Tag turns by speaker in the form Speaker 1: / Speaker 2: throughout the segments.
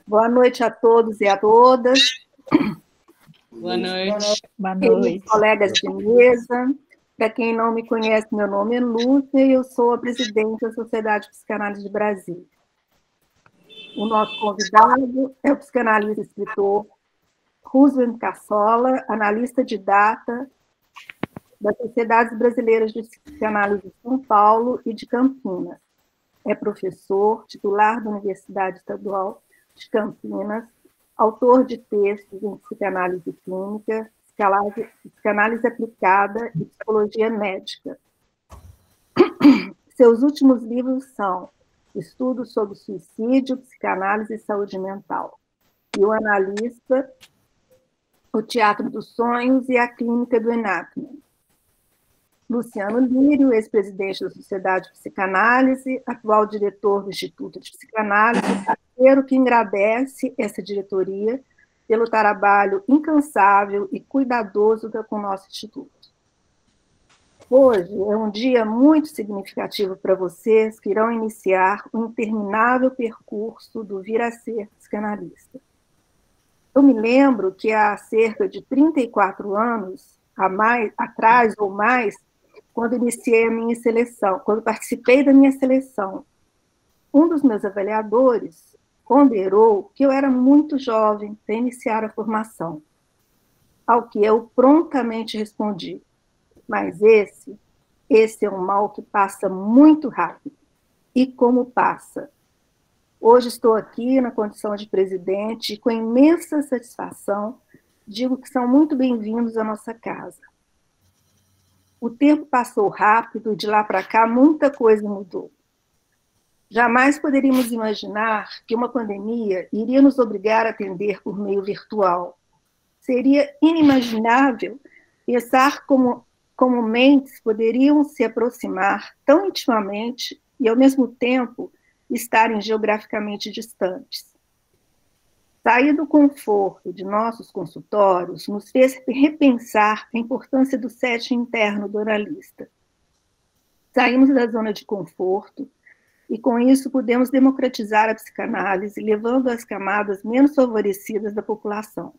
Speaker 1: Boa noite a todos e a todas.
Speaker 2: Boa noite.
Speaker 3: Boa noite.
Speaker 1: Colegas de mesa. Para quem não me conhece, meu nome é Lúcia e eu sou a presidente da Sociedade Psicanálise de Brasília. O nosso convidado é o psicanalista e escritor Roosevelt Cassola, analista de data das Sociedades Brasileiras de Psicanálise de São Paulo e de Campinas. É professor, titular da Universidade Estadual de Campinas, autor de textos em psicanálise clínica, psicanálise aplicada e psicologia médica. Seus últimos livros são Estudos sobre Suicídio, Psicanálise e Saúde Mental, e o analista, O Teatro dos Sonhos e a Clínica do Enactment. Luciano Lírio, ex-presidente da Sociedade de Psicanálise, atual diretor do Instituto de Psicanálise, parceiro que engrandece essa diretoria pelo trabalho incansável e cuidadoso com o nosso Instituto. Hoje é um dia muito significativo para vocês que irão iniciar um interminável percurso do vir a ser psicanalista. Eu me lembro que há cerca de 34 anos atrás ou mais, quando iniciei a minha seleção, quando participei da minha seleção, um dos meus avaliadores ponderou que eu era muito jovem para iniciar a formação, ao que eu prontamente respondi, mas esse é um mal que passa muito rápido. E como passa? Hoje estou aqui na condição de presidente e com imensa satisfação digo que são muito bem-vindos à nossa casa. O tempo passou rápido, de lá para cá muita coisa mudou. Jamais poderíamos imaginar que uma pandemia iria nos obrigar a atender por meio virtual. Seria inimaginável pensar como mentes poderiam se aproximar tão intimamente e, ao mesmo tempo, estarem geograficamente distantes. Sair do conforto de nossos consultórios nos fez repensar a importância do setting interno do analista. Saímos da zona de conforto e, com isso, pudemos democratizar a psicanálise, levando às camadas menos favorecidas da população.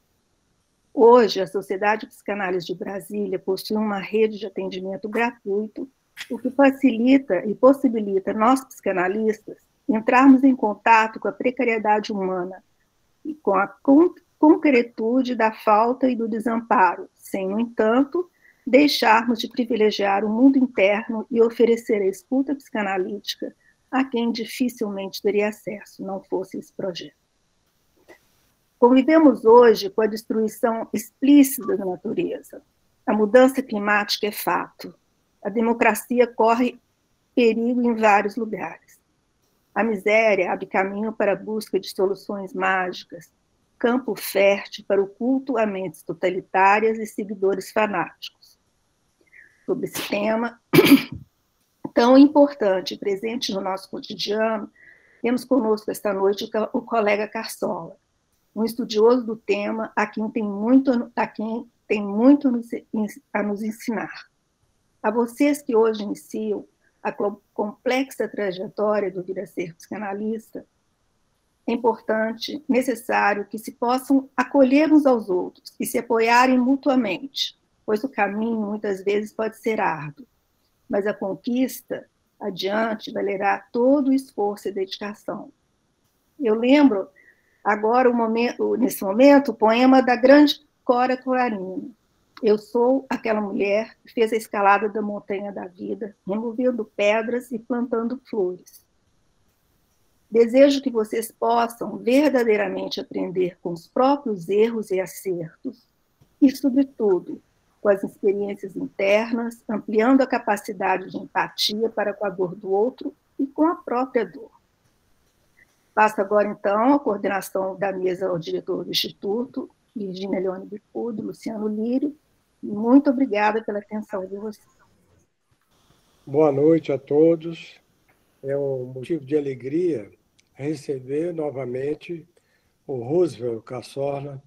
Speaker 1: Hoje, a Sociedade Psicanálise de Brasília possui uma rede de atendimento gratuito, o que facilita e possibilita nós, psicanalistas, entrarmos em contato com a precariedade humana e com a concretude da falta e do desamparo, sem, no entanto, deixarmos de privilegiar o mundo interno e oferecer a escuta psicanalítica a quem dificilmente teria acesso, não fosse esse projeto. Convivemos hoje com a destruição explícita da natureza. A mudança climática é fato. A democracia corre perigo em vários lugares. A miséria abre caminho para a busca de soluções mágicas, campo fértil para o culto a mentes totalitárias e seguidores fanáticos. Sobre esse tema tão importante e presente no nosso cotidiano, temos conosco esta noite o colega Cassola, um estudioso do tema a quem tem muito a nos ensinar. A vocês que hoje iniciam a complexa trajetória do vir a ser psicanalista, é importante, necessário que se possam acolher uns aos outros e se apoiarem mutuamente, pois o caminho muitas vezes pode ser árduo, mas a conquista adiante valerá todo o esforço e dedicação. Eu lembro agora, nesse momento, o poema da grande Cora Coralina. Eu sou aquela mulher que fez a escalada da montanha da vida, removendo pedras e plantando flores. Desejo que vocês possam verdadeiramente aprender com os próprios erros e acertos e, sobretudo, com as experiências internas, ampliando a capacidade de empatia para com a dor do outro e com a própria dor. Passo agora, então, a coordenação da mesa ao diretor do Instituto, Virginia Leone Bicudo, Luciano Lírio. Muito obrigada pela atenção de vocês.
Speaker 4: Boa noite a todos. É um motivo de alegria receber novamente o Roosevelt Cassola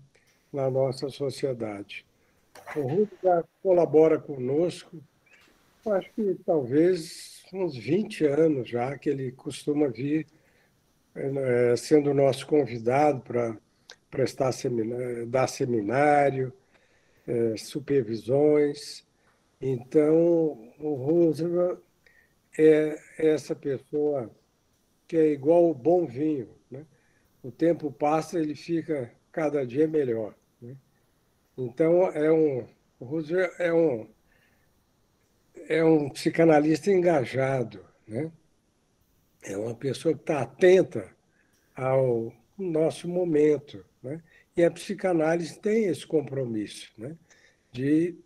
Speaker 4: na nossa sociedade. O Roosevelt já colabora conosco, acho que talvez uns 20 anos já, que ele costuma vir sendo nosso convidado para dar seminário, supervisões. Então, o Roosevelt é essa pessoa que é igual o bom vinho, né? O tempo passa, ele fica cada dia melhor, né? Então, o Roosevelt é um psicanalista engajado, né? É uma pessoa que está atenta ao nosso momento, né? E a psicanálise tem esse compromisso, né? De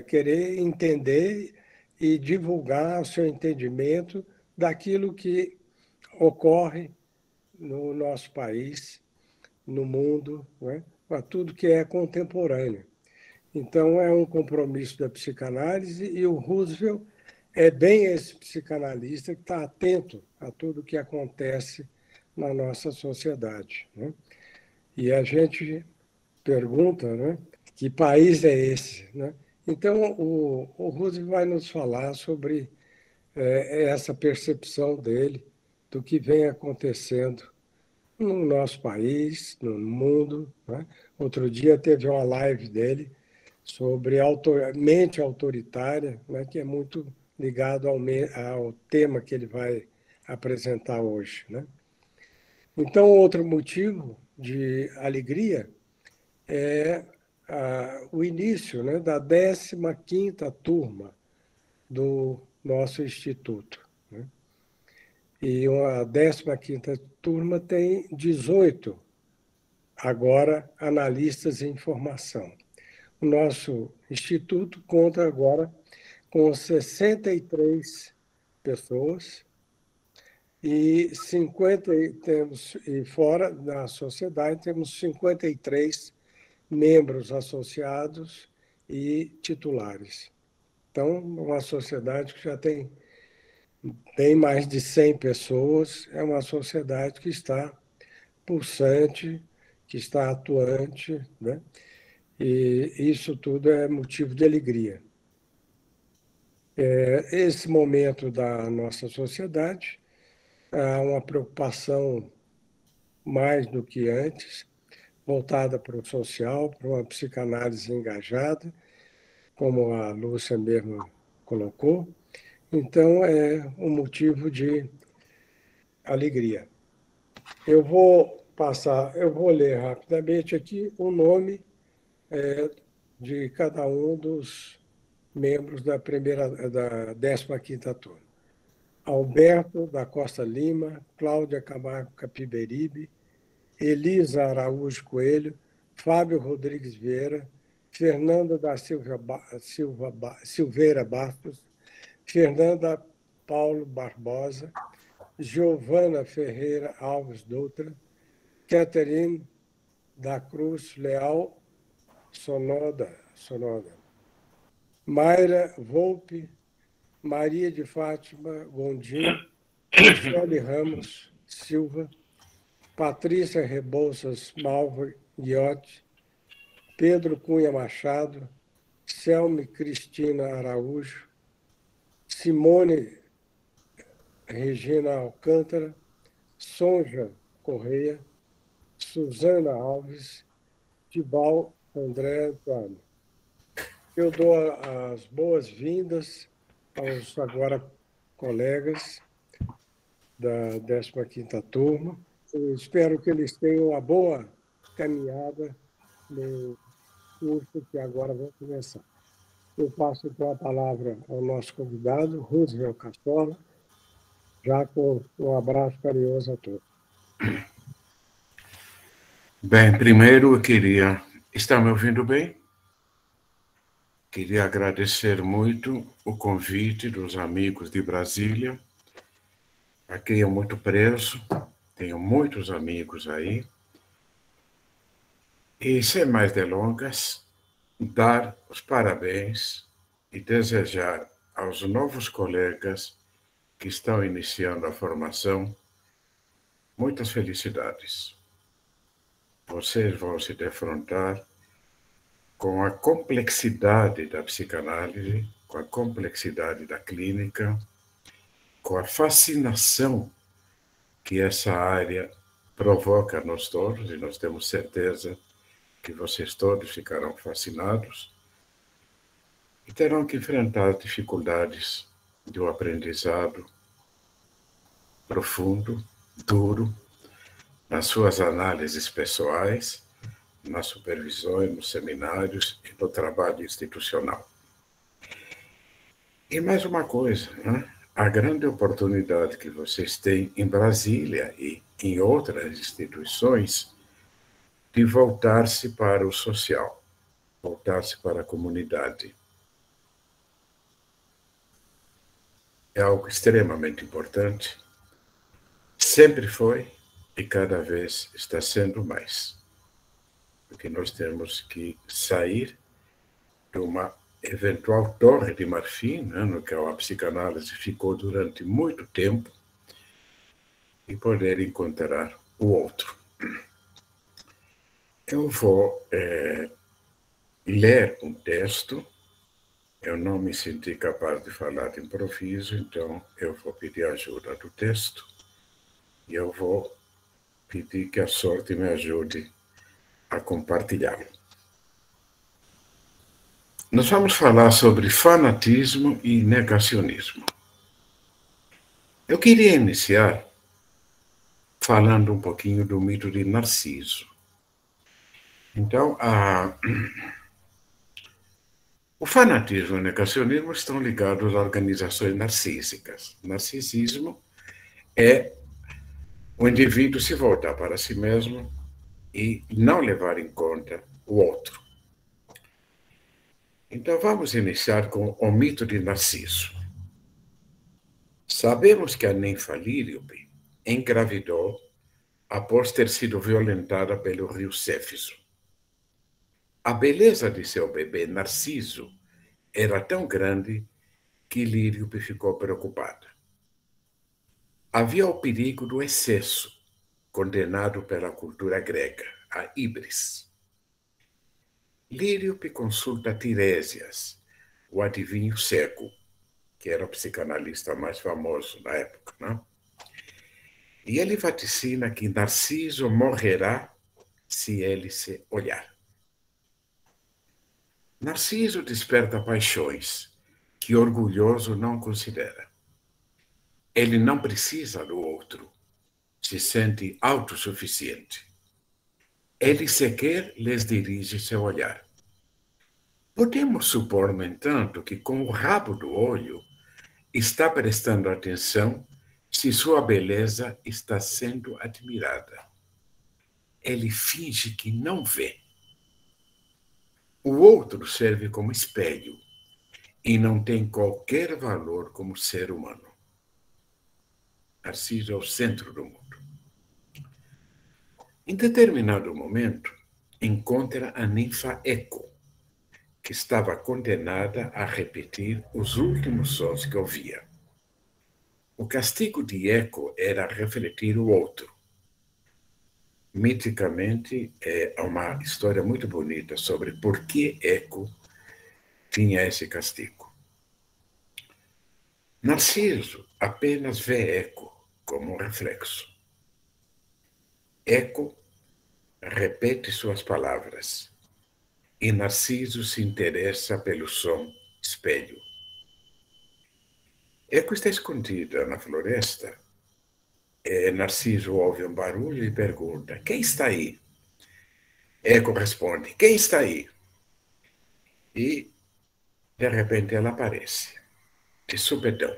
Speaker 4: querer entender e divulgar o seu entendimento daquilo que ocorre no nosso país, no mundo, né? Para tudo que é contemporâneo. Então, é um compromisso da psicanálise e o Roosevelt é bem esse psicanalista que está atento a tudo que acontece na nossa sociedade, né? E a gente pergunta, né, que país é esse, né? Então, o Roosevelt vai nos falar sobre essa percepção dele do que vem acontecendo no nosso país, no mundo, né? Outro dia teve uma live dele sobre mente autoritária, né, que é muito ligado ao tema que ele vai apresentar hoje, né? Então, outro motivo de alegria é o início, né, da 15ª turma do nosso instituto, né? E a 15ª turma tem 18 agora analistas em formação. O nosso instituto conta agora com 63 pessoas e 50 e fora da sociedade temos 53 membros associados e titulares. Então, uma sociedade que já tem bem mais de 100 pessoas, é uma sociedade que está pulsante, que está atuante, né? E isso tudo é motivo de alegria. Esse momento da nossa sociedade, há uma preocupação mais do que antes, voltada para o social, para uma psicanálise engajada, como a Lúcia mesmo colocou. Então, é um motivo de alegria. Eu vou ler rapidamente aqui o nome de cada um dos membros da 15ª turma. Alberto da Costa Lima, Cláudia Camargo Capiberibe, Elisa Araújo Coelho, Fábio Rodrigues Vieira, Fernanda da Silveira Bastos, Fernanda Paulo Barbosa, Giovana Ferreira Alves Dutra, Catherine da Cruz Leal Sonoda, Mayra Volpe, Maria de Fátima Gondim, Michele Ramos Silva, Patrícia Rebouças Malva Guiotti, Pedro Cunha Machado, Selme Cristina Araújo, Simone Regina Alcântara, Sonja Correia, Suzana Alves, Tibal André Antônio. Eu dou as boas-vindas aos agora colegas da 15ª turma. Eu espero que eles tenham uma boa caminhada no curso que agora vai começar. Eu passo então a palavra ao nosso convidado, Roosevelt Castola, já com um abraço carinhoso a todos.
Speaker 3: Bem, primeiro eu queria... Está me ouvindo bem? Queria agradecer muito o convite dos amigos de Brasília. Aqui eu muito preso, tenho muitos amigos aí. E, sem mais delongas, dar os parabéns e desejar aos novos colegas que estão iniciando a formação muitas felicidades. Vocês vão se defrontar com a complexidade da psicanálise, com a complexidade da clínica, com a fascinação que essa área provoca a nós todos, e nós temos certeza que vocês todos ficarão fascinados e terão que enfrentar dificuldades de um aprendizado profundo, duro, nas suas análises pessoais, nas supervisões, nos seminários e no trabalho institucional. E mais uma coisa, né? A grande oportunidade que vocês têm em Brasília e em outras instituições de voltar-se para o social, voltar-se para a comunidade. É algo extremamente importante, sempre foi e cada vez está sendo mais. Porque nós temos que sair de uma eventual torre de marfim, né, no que a psicanálise ficou durante muito tempo, e poder encontrar o outro. Eu vou ler um texto. Eu não me senti capaz de falar de improviso, então eu vou pedir ajuda do texto e eu vou pedir que a sorte me ajude a compartilhá-lo. Nós vamos falar sobre fanatismo e negacionismo. Eu queria iniciar falando um pouquinho do mito de Narciso. Então, o fanatismo e o negacionismo estão ligados a organizações narcísicas. Narcisismo é o indivíduo se voltar para si mesmo e não levar em conta o outro. Então, vamos iniciar com o mito de Narciso. Sabemos que a ninfa Lírio engravidou após ter sido violentada pelo rio Céfiso. A beleza de seu bebê Narciso era tão grande que Lírio ficou preocupada. Havia o perigo do excesso, condenado pela cultura grega, a híbris. Lírio consulta Tiresias, o adivinho cego, que era o psicanalista mais famoso na época, né? E ele vaticina que Narciso morrerá se ele se olhar. Narciso desperta paixões que orgulhoso não considera. Ele não precisa do outro, se sente autossuficiente. Ele sequer lhes dirige seu olhar. Podemos supor, no entanto, que com o rabo do olho está prestando atenção se sua beleza está sendo admirada. Ele finge que não vê. O outro serve como espelho e não tem qualquer valor como ser humano. Narciso é o centro do mundo. Em determinado momento, encontra a ninfa Eco, que estava condenada a repetir os últimos sons que ouvia. O castigo de Eco era refletir o outro. Miticamente, é uma história muito bonita sobre por que Eco tinha esse castigo. Narciso apenas vê Eco como um reflexo. Eco repete suas palavras e Narciso se interessa pelo som espelho. Eco está escondida na floresta. Narciso ouve um barulho e pergunta: quem está aí? Eco responde: quem está aí? E, de repente, ela aparece, de supetão.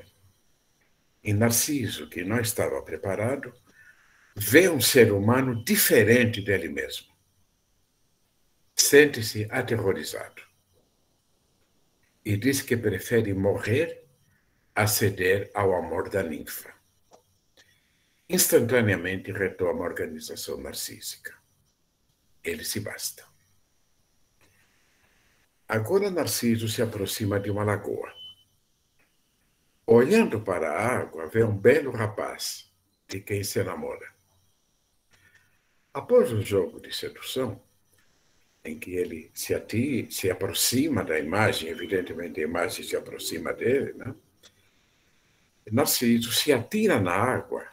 Speaker 3: E Narciso, que não estava preparado, vê um ser humano diferente dele mesmo. Sente-se aterrorizado. E diz que prefere morrer a ceder ao amor da ninfa. Instantaneamente retoma a organização narcísica. Ele se basta. Agora Narciso se aproxima de uma lagoa. Olhando para a água, vê um belo rapaz, de quem se enamora. Após um jogo de sedução, em que ele se aproxima da imagem, evidentemente a imagem se aproxima dele, né? Narciso se atira na água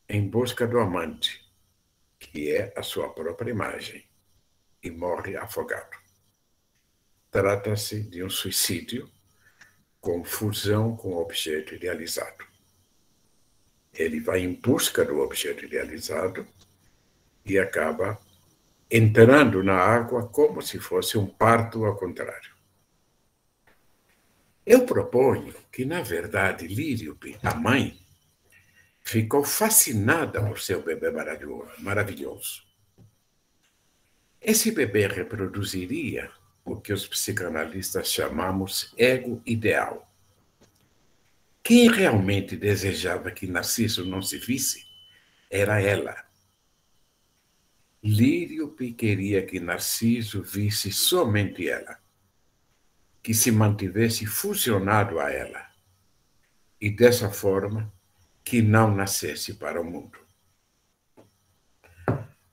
Speaker 3: em busca do amante, que é a sua própria imagem, e morre afogado. Trata-se de um suicídio com fusão com o objeto idealizado. Ele vai em busca do objeto idealizado e acaba entrando na água como se fosse um parto ao contrário. Eu proponho que, na verdade, Lírio, a mãe, ficou fascinada por seu bebê maravilhoso. Esse bebê reproduziria o que os psicanalistas chamamos ego ideal. Quem realmente desejava que Narciso não se visse era ela. Lírio queria que Narciso visse somente ela, que se mantivesse fusionado a ela, e dessa forma que não nascesse para o mundo.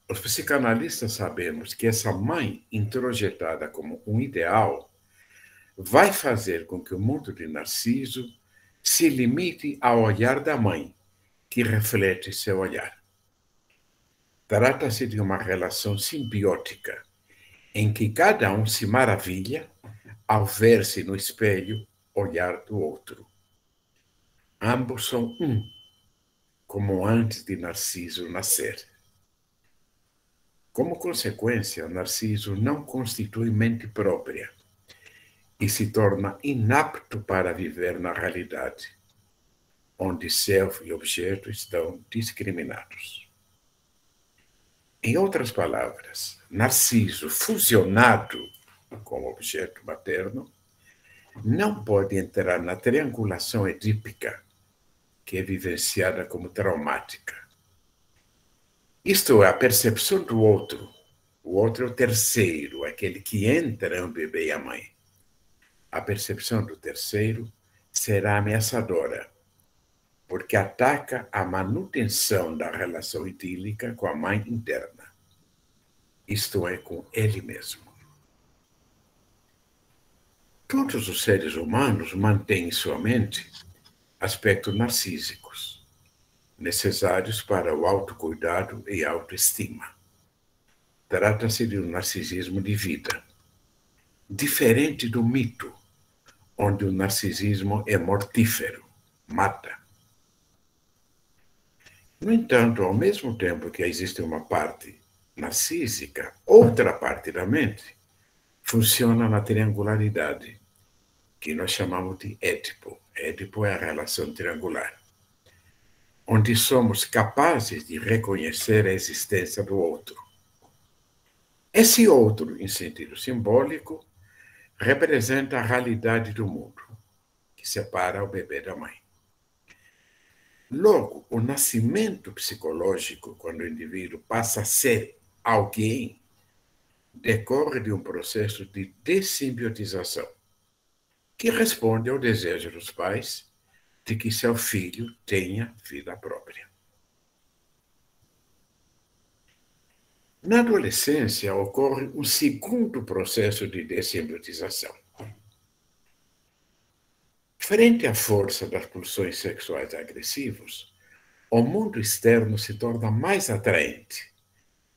Speaker 3: Os psicanalistas sabemos que essa mãe introjetada como um ideal vai fazer com que o mundo de Narciso se limite ao olhar da mãe, que reflete seu olhar. Trata-se de uma relação simbiótica, em que cada um se maravilha ao ver-se no espelho olhar do outro. Ambos são um, como antes de Narciso nascer. Como consequência, Narciso não constitui mente própria e se torna inapto para viver na realidade, onde self e objeto estão discriminados. Em outras palavras, Narciso, fusionado com o objeto materno, não pode entrar na triangulação edípica, que é vivenciada como traumática. Isto é, a percepção do outro. O outro é o terceiro, aquele que entra no bebê e a mãe. A percepção do terceiro será ameaçadora, porque ataca a manutenção da relação idílica com a mãe interna, isto é, com ele mesmo. Todos os seres humanos mantêm em sua mente aspectos narcísicos, necessários para o autocuidado e autoestima. Trata-se de um narcisismo de vida, diferente do mito, onde o narcisismo é mortífero, mata. No entanto, ao mesmo tempo que existe uma parte narcísica, outra parte da mente funciona na triangularidade, que nós chamamos de Édipo. Édipo é a relação triangular, onde somos capazes de reconhecer a existência do outro. Esse outro, em sentido simbólico, representa a realidade do mundo, que separa o bebê da mãe. Logo, o nascimento psicológico, quando o indivíduo passa a ser alguém, decorre de um processo de dessimbiotização, que responde ao desejo dos pais de que seu filho tenha vida própria. Na adolescência, ocorre um segundo processo de dessimbiotização. Frente à força das pulsões sexuais agressivas, o mundo externo se torna mais atraente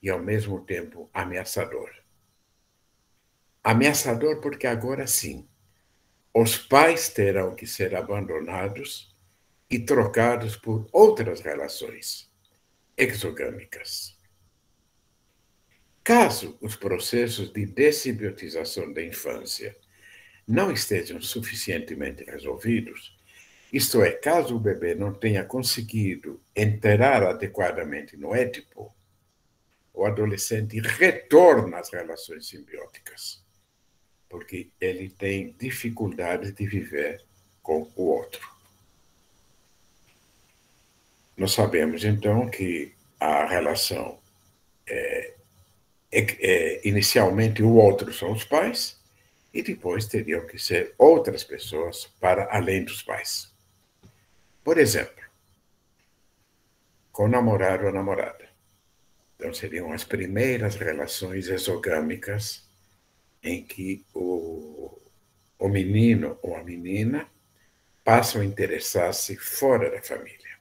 Speaker 3: e, ao mesmo tempo, ameaçador. Ameaçador porque agora sim, os pais terão que ser abandonados e trocados por outras relações exogâmicas. Caso os processos de dessimbiotização da infância não estejam suficientemente resolvidos, isto é, caso o bebê não tenha conseguido entrar adequadamente no Édipo, o adolescente retorna às relações simbióticas, porque ele tem dificuldade de viver com o outro. Nós sabemos, então, que a relação inicialmente o outro são os pais, e depois teriam que ser outras pessoas para além dos pais. Por exemplo, com namorado ou namorada. Então, seriam as primeiras relações exogâmicas em que o menino ou a menina passam a interessar-se fora da família.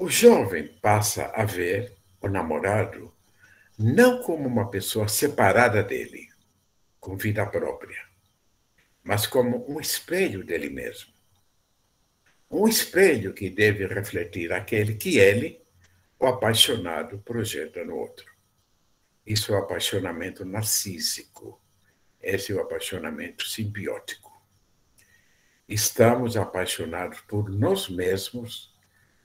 Speaker 3: O jovem passa a ver o namorado não como uma pessoa separada dele, com vida própria, mas como um espelho dele mesmo. Um espelho que deve refletir aquele que ele, o apaixonado, projeta no outro. Isso é o apaixonamento narcísico. Esse é o apaixonamento simbiótico. Estamos apaixonados por nós mesmos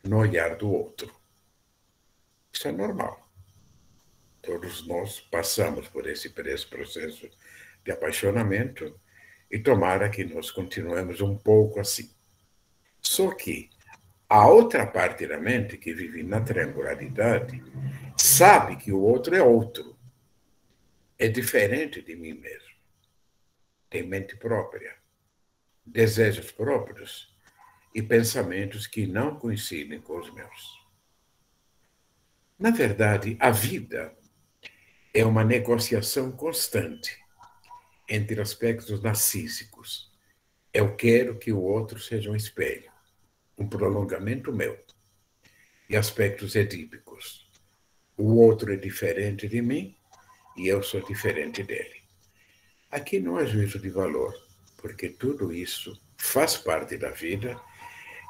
Speaker 3: no olhar do outro. Isso é normal. Todos nós passamos por esse processo de apaixonamento e tomara que nós continuemos um pouco assim. Só que a outra parte da mente, que vive na triangularidade, sabe que o outro é outro. É diferente de mim mesmo. Tem mente própria, desejos próprios e pensamentos que não coincidem com os meus. Na verdade, a vida é uma negociação constante entre aspectos narcísicos. Eu quero que o outro seja um espelho, um prolongamento meu. E aspectos edípicos. O outro é diferente de mim e eu sou diferente dele. Aqui não há juízo de valor, porque tudo isso faz parte da vida.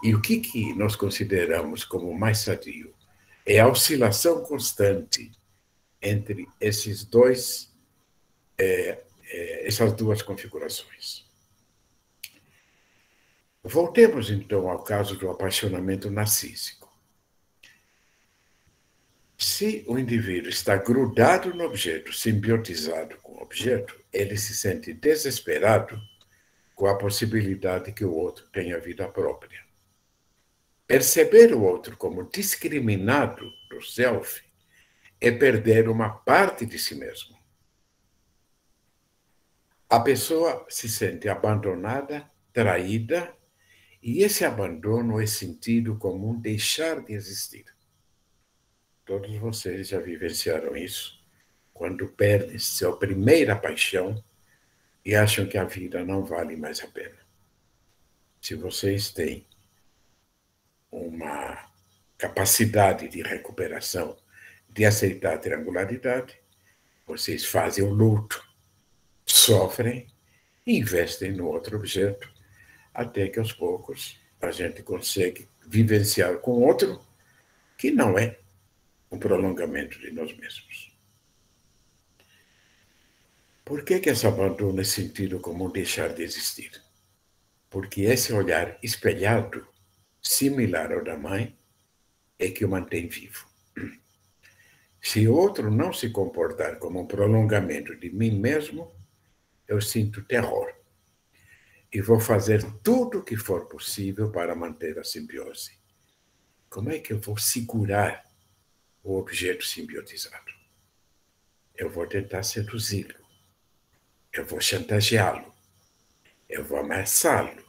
Speaker 3: E o que nós consideramos como mais sadio é a oscilação constante entre essas duas configurações. Voltemos, então, ao caso do apaixonamento narcísico. Se o indivíduo está grudado no objeto, simbiotizado com o objeto, ele se sente desesperado com a possibilidade que o outro tenha vida própria. Perceber o outro como discriminado do self é perder uma parte de si mesmo. A pessoa se sente abandonada, traída, e esse abandono é sentido como um deixar de existir. Todos vocês já vivenciaram isso, quando perdem sua primeira paixão e acham que a vida não vale mais a pena. Se vocês têm uma capacidade de recuperação, de aceitar a triangularidade, vocês fazem o luto, sofrem e investem no outro objeto, até que aos poucos a gente consegue vivenciar com outro que não é um prolongamento de nós mesmos. Por que esse abandono é sentido como um deixar de existir? Porque esse olhar espelhado, similar ao da mãe, é que o mantém vivo. Se o outro não se comportar como um prolongamento de mim mesmo, eu sinto terror. E vou fazer tudo o que for possível para manter a simbiose. Como é que eu vou segurar o objeto simbiotizado? Eu vou tentar seduzi-lo. Eu vou chantageá-lo. Eu vou ameaçá-lo.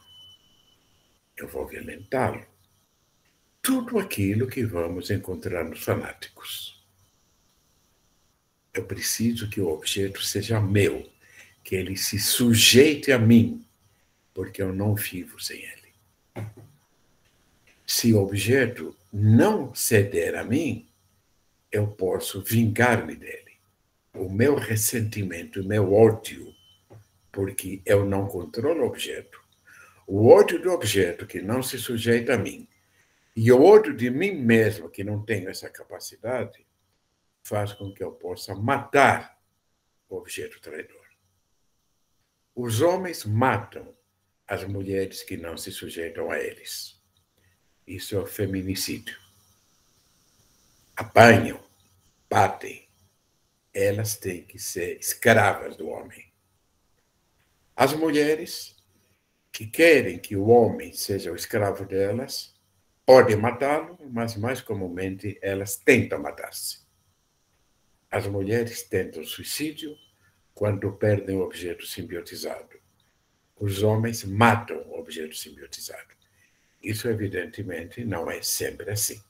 Speaker 3: Eu vou violentá-lo. Tudo aquilo que vamos encontrar nos fanáticos. Eu preciso que o objeto seja meu, que ele se sujeite a mim, porque eu não vivo sem ele. Se o objeto não ceder a mim, eu posso vingar-me dele. O meu ressentimento, o meu ódio, porque eu não controlo o objeto, o ódio do objeto que não se sujeita a mim, e o ódio de mim mesmo, que não tenho essa capacidade, faz com que eu possa matar o objeto traidor. Os homens matam as mulheres que não se sujeitam a eles. Isso é o feminicídio. Apanham, batem. Elas têm que ser escravas do homem. As mulheres que querem que o homem seja o escravo delas, podem matá-lo, mas mais comumente elas tentam matar-se. As mulheres tentam suicídio quando perdem o objeto simbiotizado. Os homens matam o objeto simbiotizado. Isso, evidentemente, não é sempre assim.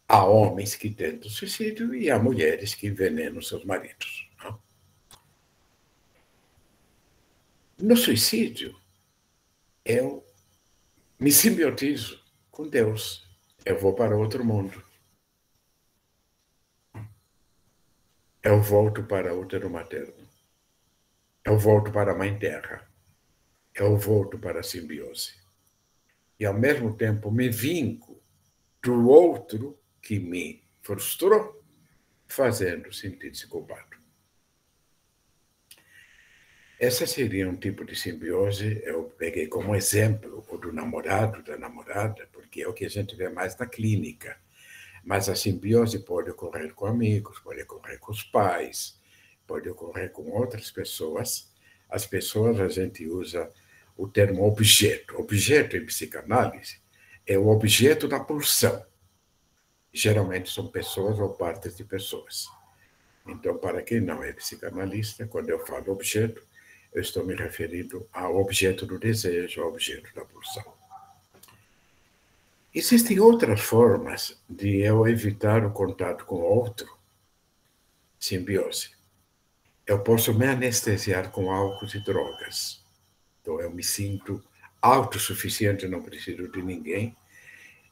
Speaker 3: Há homens que tentam suicídio e há mulheres que envenenam seus maridos. Não? No suicídio, eu me simbiotizo com Deus. eu vou para outro mundo. Eu volto para o útero materno. Eu volto para a Mãe Terra. Eu volto para a simbiose. E, ao mesmo tempo, me vinco do outro que me frustrou, fazendo sentir-se culpado. Essa seria um tipo de simbiose, eu peguei como exemplo o do namorado, da namorada, porque é o que a gente vê mais na clínica. Mas a simbiose pode ocorrer com amigos, pode ocorrer com os pais, pode ocorrer com outras pessoas. As pessoas, a gente usa o termo objeto. Objeto em psicanálise é o objeto da pulsão. Geralmente são pessoas ou partes de pessoas. Então, para quem não é psicanalista, quando eu falo objeto, eu estou me referindo ao objeto do desejo, ao objeto da pulsão. Existem outras formas de eu evitar o contato com o outro, simbiose. Eu posso me anestesiar com álcool e drogas. Então, eu me sinto autossuficiente, não preciso de ninguém,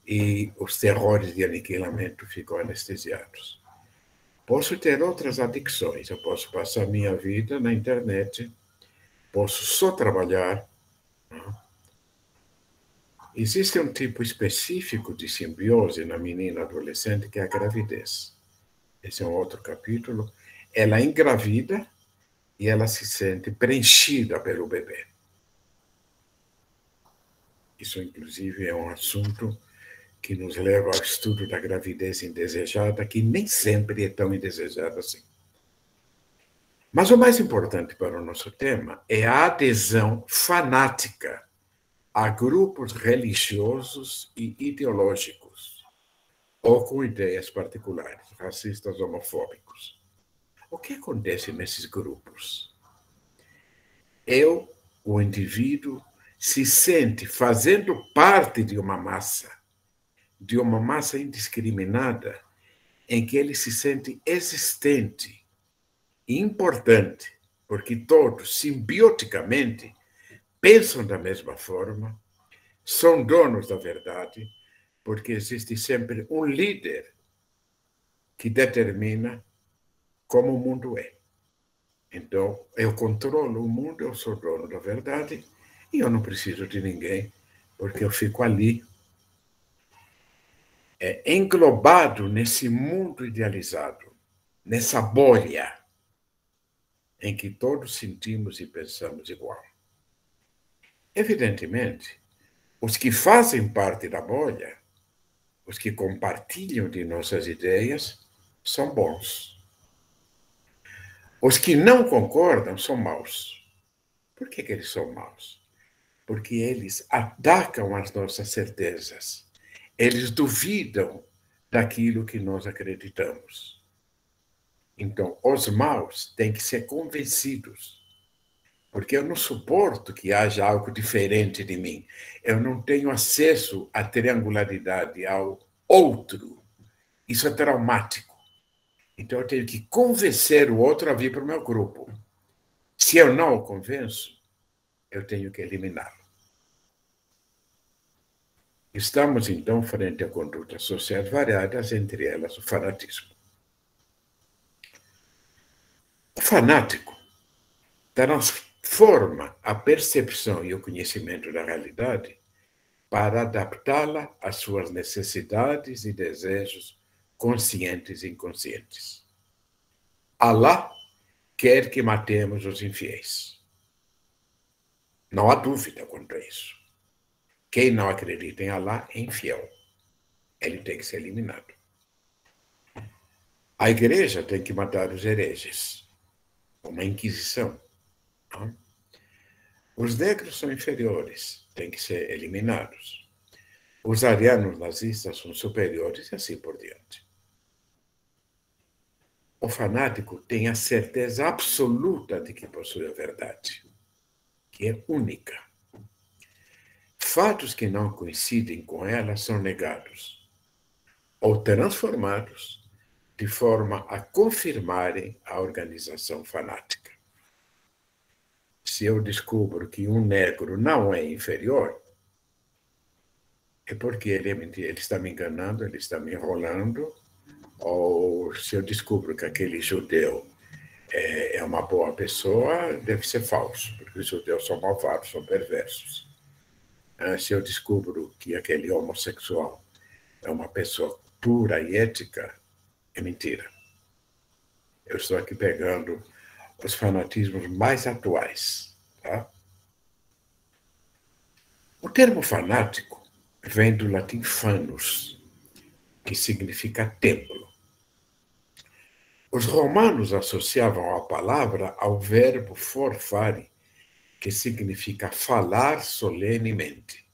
Speaker 3: e os terrores de aniquilamento ficam anestesiados. Posso ter outras adicções. Eu posso passar minha vida na internet, posso só trabalhar. Existe um tipo específico de simbiose na menina adolescente, que é a gravidez. Esse é um outro capítulo. Ela engravida e ela se sente preenchida pelo bebê. Isso, inclusive, é um assunto que nos leva ao estudo da gravidez indesejada, que nem sempre é tão indesejada assim. Mas o mais importante para o nosso tema é a adesão fanática a grupos religiosos e ideológicos, ou com ideias particulares, racistas, homofóbicos. O que acontece nesses grupos? O indivíduo, se sente fazendo parte de uma massa indiscriminada, em que ele se sente existente e importante, porque todos, simbioticamente, pensam da mesma forma, são donos da verdade, porque existe sempre um líder que determina como o mundo é. Então, eu controlo o mundo, eu sou dono da verdade, e eu não preciso de ninguém, porque eu fico ali, englobado nesse mundo idealizado, nessa bolha em que todos sentimos e pensamos igual. Evidentemente, os que fazem parte da bolha, os que compartilham de nossas ideias, são bons. Os que não concordam são maus. Por que eles são maus? Porque eles atacam as nossas certezas. Eles duvidam daquilo que nós acreditamos. Então, os maus têm que ser convencidos, porque eu não suporto que haja algo diferente de mim. Eu não tenho acesso à triangularidade, ao outro. Isso é traumático. Então, eu tenho que convencer o outro a vir para o meu grupo. Se eu não o convenço, eu tenho que eliminá-lo. Estamos, então, frente a condutas sociais variadas, entre elas o fanatismo. O fanático transforma a percepção e o conhecimento da realidade para adaptá-la às suas necessidades e desejos conscientes e inconscientes. Alá quer que matemos os infiéis. Não há dúvida quanto a isso. Quem não acredita em Alá é infiel. Ele tem que ser eliminado. A igreja tem que matar os hereges. Uma inquisição. Os negros são inferiores, têm que ser eliminados. Os arianos nazistas são superiores e assim por diante. O fanático tem a certeza absoluta de que possui a verdade, que é única. Fatos que não coincidem com ela são negados ou transformados de forma a confirmarem a organização fanática. Se eu descubro que um negro não é inferior, é porque ele está me enganando, ele está me enrolando, ou se eu descubro que aquele judeu é uma boa pessoa, deve ser falso, porque os judeus são malvados, são perversos. Se eu descubro que aquele homossexual é uma pessoa pura e ética, é mentira. Eu estou aqui pegando os fanatismos mais atuais. Tá? O termo fanático vem do latim fanus, que significa templo. Os romanos associavam a palavra ao verbo forfare, que significa falar solenemente.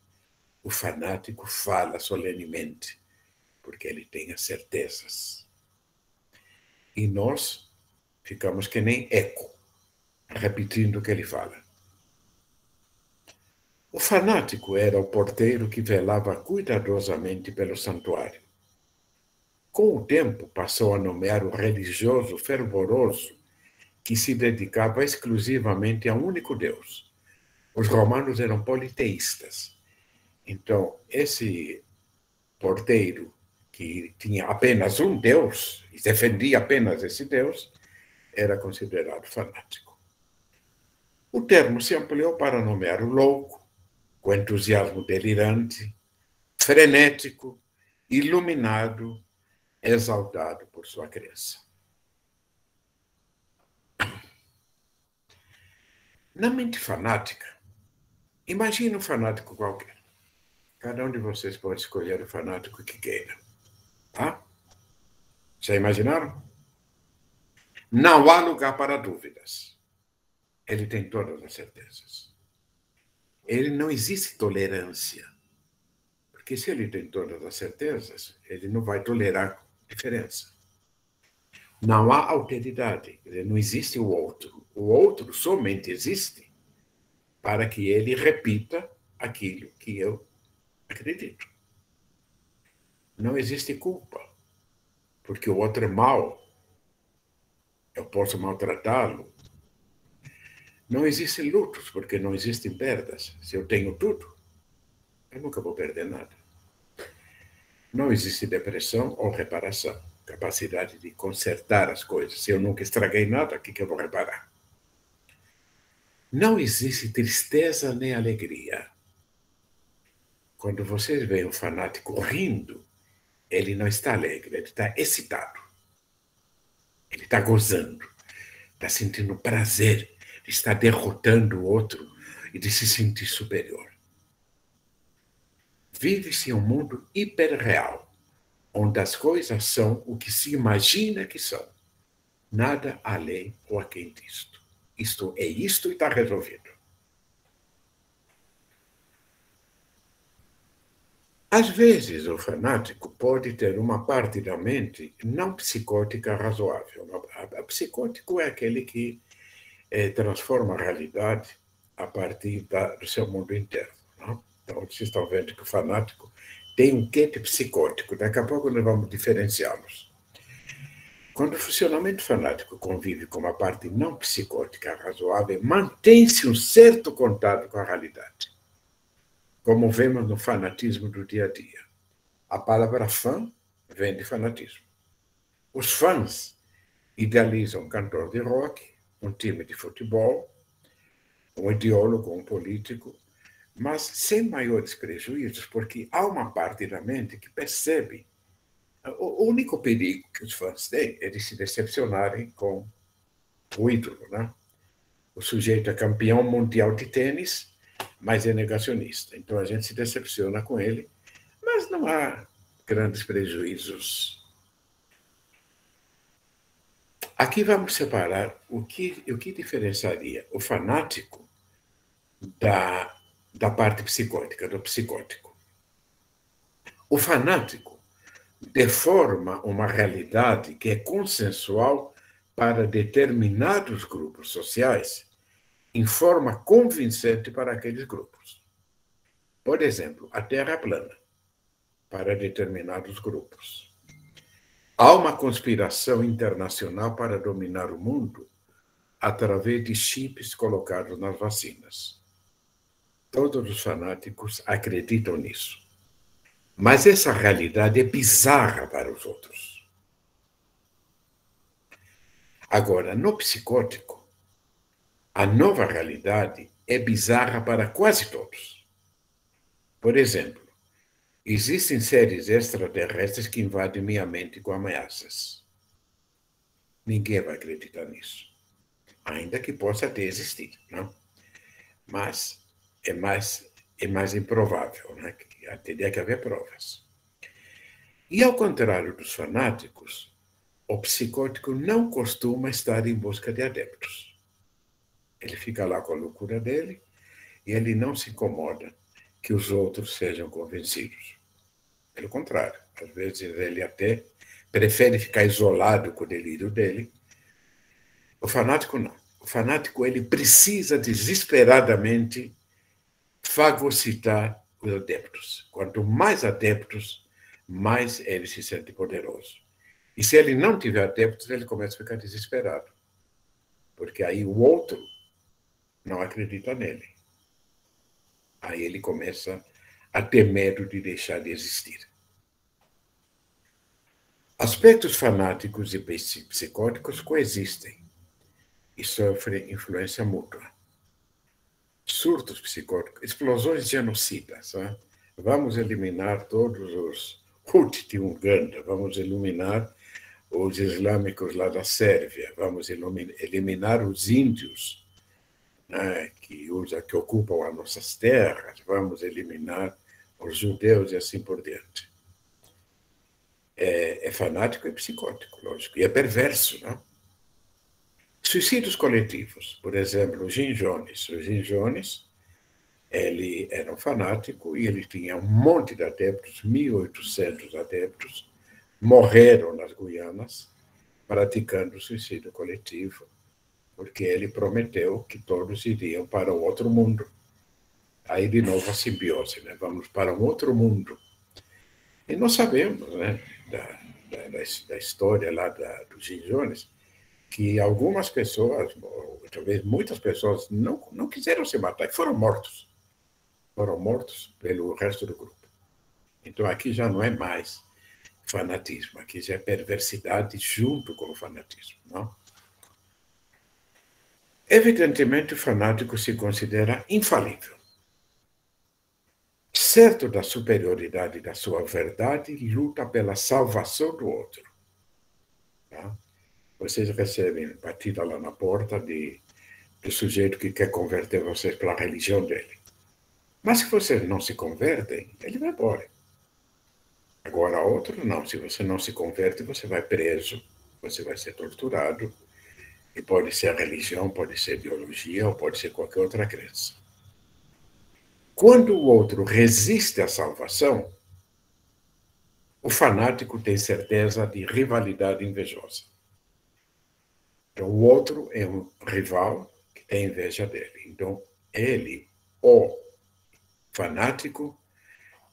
Speaker 3: O fanático fala solenemente, porque ele tem as certezas. E nós ficamos que nem eco, repetindo o que ele fala. O fanático era o porteiro que velava cuidadosamente pelo santuário. Com o tempo, passou a nomear o religioso fervoroso que se dedicava exclusivamente a um único Deus. Os romanos eram politeístas. Então, esse porteiro que tinha apenas um Deus e defendia apenas esse Deus, era considerado fanático. O termo se ampliou para nomear o louco, com entusiasmo delirante, frenético, iluminado, exaltado por sua crença. Na mente fanática, imagine um fanático qualquer. Cada um de vocês pode escolher o fanático que queira. Tá? Já imaginaram? Não há lugar para dúvidas. Ele tem todas as certezas. Ele não existe tolerância. Porque se ele tem todas as certezas, ele não vai tolerar diferença. Não há alteridade. Não existe o outro. O outro somente existe para que ele repita aquilo que eu acredito. Não existe culpa, porque o outro é mau. Eu posso maltratá-lo. Não existem lutos, porque não existem perdas. Se eu tenho tudo, eu nunca vou perder nada. Não existe depressão ou reparação. Capacidade de consertar as coisas. Se eu nunca estraguei nada, o que eu vou reparar? Não existe tristeza nem alegria. Quando vocês veem um fanático rindo, ele não está alegre, ele está excitado. Ele está gozando, está sentindo prazer de estar derrotando o outro e de se sentir superior. Vive-se em um mundo hiperreal, onde as coisas são o que se imagina que são. Nada além ou aquém disto. Isto é isto e está resolvido. Às vezes, o fanático pode ter uma parte da mente não psicótica razoável. O psicótico é aquele que transforma a realidade a partir do seu mundo interno. Não? Então, vocês estão vendo que o fanático tem um quê de psicótico. Daqui a pouco nós vamos diferenciá-los. Quando o funcionamento fanático convive com uma parte não psicótica razoável, mantém-se um certo contato com a realidade, como vemos no fanatismo do dia a dia. A palavra fã vem de fanatismo. Os fãs idealizam um cantor de rock, um time de futebol, um ideólogo, um político, mas sem maiores prejuízos, porque há uma parte da mente que percebe. O único perigo que os fãs têm é de se decepcionarem com o ídolo, né? O sujeito é campeão mundial de tênis, mas é negacionista. Então a gente se decepciona com ele, mas não há grandes prejuízos. Aqui vamos separar o que diferenciaria o fanático da parte psicótica, do psicótico. O fanático deforma uma realidade que é consensual para determinados grupos sociais em forma convincente para aqueles grupos. Por exemplo, a Terra é plana para determinados grupos. Há uma conspiração internacional para dominar o mundo através de chips colocados nas vacinas. Todos os fanáticos acreditam nisso. Mas essa realidade é bizarra para os outros. Agora, no psicótico, a nova realidade é bizarra para quase todos. Por exemplo, existem seres extraterrestres que invadem minha mente com ameaças. Ninguém vai acreditar nisso. Ainda que possa até existir, não? Mas é mais improvável, né? Teria que haver provas. E, ao contrário dos fanáticos, o psicótico não costuma estar em busca de adeptos. Ele fica lá com a loucura dele e ele não se incomoda que os outros sejam convencidos. Pelo contrário, às vezes ele até prefere ficar isolado com o delírio dele. O fanático não. O fanático ele precisa desesperadamente fagocitar os adeptos. Quanto mais adeptos, mais ele se sente poderoso. E se ele não tiver adeptos, ele começa a ficar desesperado. Porque aí o outro não acredita nele. Aí ele começa a ter medo de deixar de existir. Aspectos fanáticos e psicóticos coexistem e sofrem influência mútua. Surtos psicóticos, explosões genocidas. Né? Vamos eliminar todos os Houthi de Uganda, vamos eliminar os islâmicos lá da Sérvia, vamos eliminar os índios, né, que ocupam as nossas terras, vamos eliminar os judeus e assim por diante. É fanático e psicótico, lógico, e é perverso, não? Suicídios coletivos, por exemplo, o Jim Jones. O Jim Jones, ele era um fanático e ele tinha um monte de adeptos, 1.800 adeptos, morreram nas Guianas praticando suicídio coletivo, porque ele prometeu que todos iriam para o outro mundo. Aí, de novo, a simbiose, né? Vamos para um outro mundo. E nós sabemos, né, da história lá do Jim Jones, que algumas pessoas, ou talvez muitas pessoas, não quiseram se matar e foram mortos. Foram mortos pelo resto do grupo. Então, aqui já não é mais fanatismo, aqui já é perversidade junto com o fanatismo. Não? Evidentemente, o fanático se considera infalível. Certo da superioridade da sua verdade, luta pela salvação do outro. Tá? Vocês recebem batida lá na porta do sujeito que quer converter vocês para a religião dele. Mas se vocês não se convertem, ele vai embora. Agora, outro não. Se você não se converte, você vai preso, você vai ser torturado. E pode ser a religião, pode ser biologia, ou pode ser qualquer outra crença. Quando o outro resiste à salvação, o fanático tem certeza de rivalidade invejosa. Então, o outro é um rival que tem inveja dele. Então, ele, o fanático,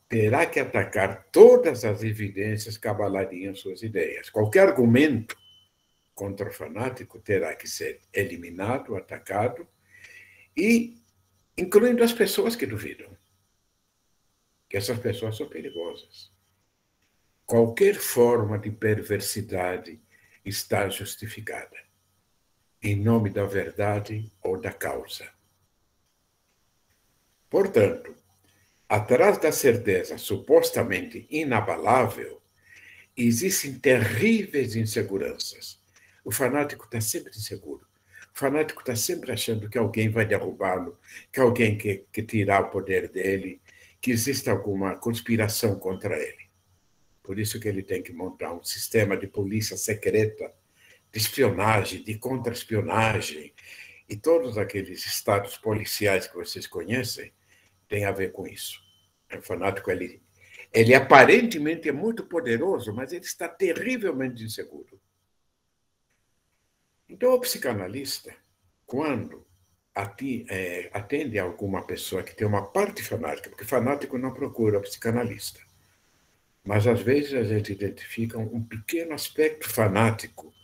Speaker 3: terá que atacar todas as evidências que abalariam suas ideias. Qualquer argumento contra o fanático terá que ser eliminado, atacado, e incluindo as pessoas que duvidam, que essas pessoas são perigosas. Qualquer forma de perversidade está justificada, em nome da verdade ou da causa. Portanto, atrás da certeza supostamente inabalável, existem terríveis inseguranças. O fanático está sempre inseguro. O fanático está sempre achando que alguém vai derrubá-lo, que alguém quer tirar o poder dele, que existe alguma conspiração contra ele. Por isso que ele tem que montar um sistema de polícia secreta, de espionagem, de contra-espionagem, e todos aqueles estados policiais que vocês conhecem têm a ver com isso. O fanático, ele aparentemente é muito poderoso, mas ele está terrivelmente inseguro. Então, o psicanalista, quando atende a alguma pessoa que tem uma parte fanática, porque fanático não procura psicanalista, mas às vezes a gente identifica um pequeno aspecto fanático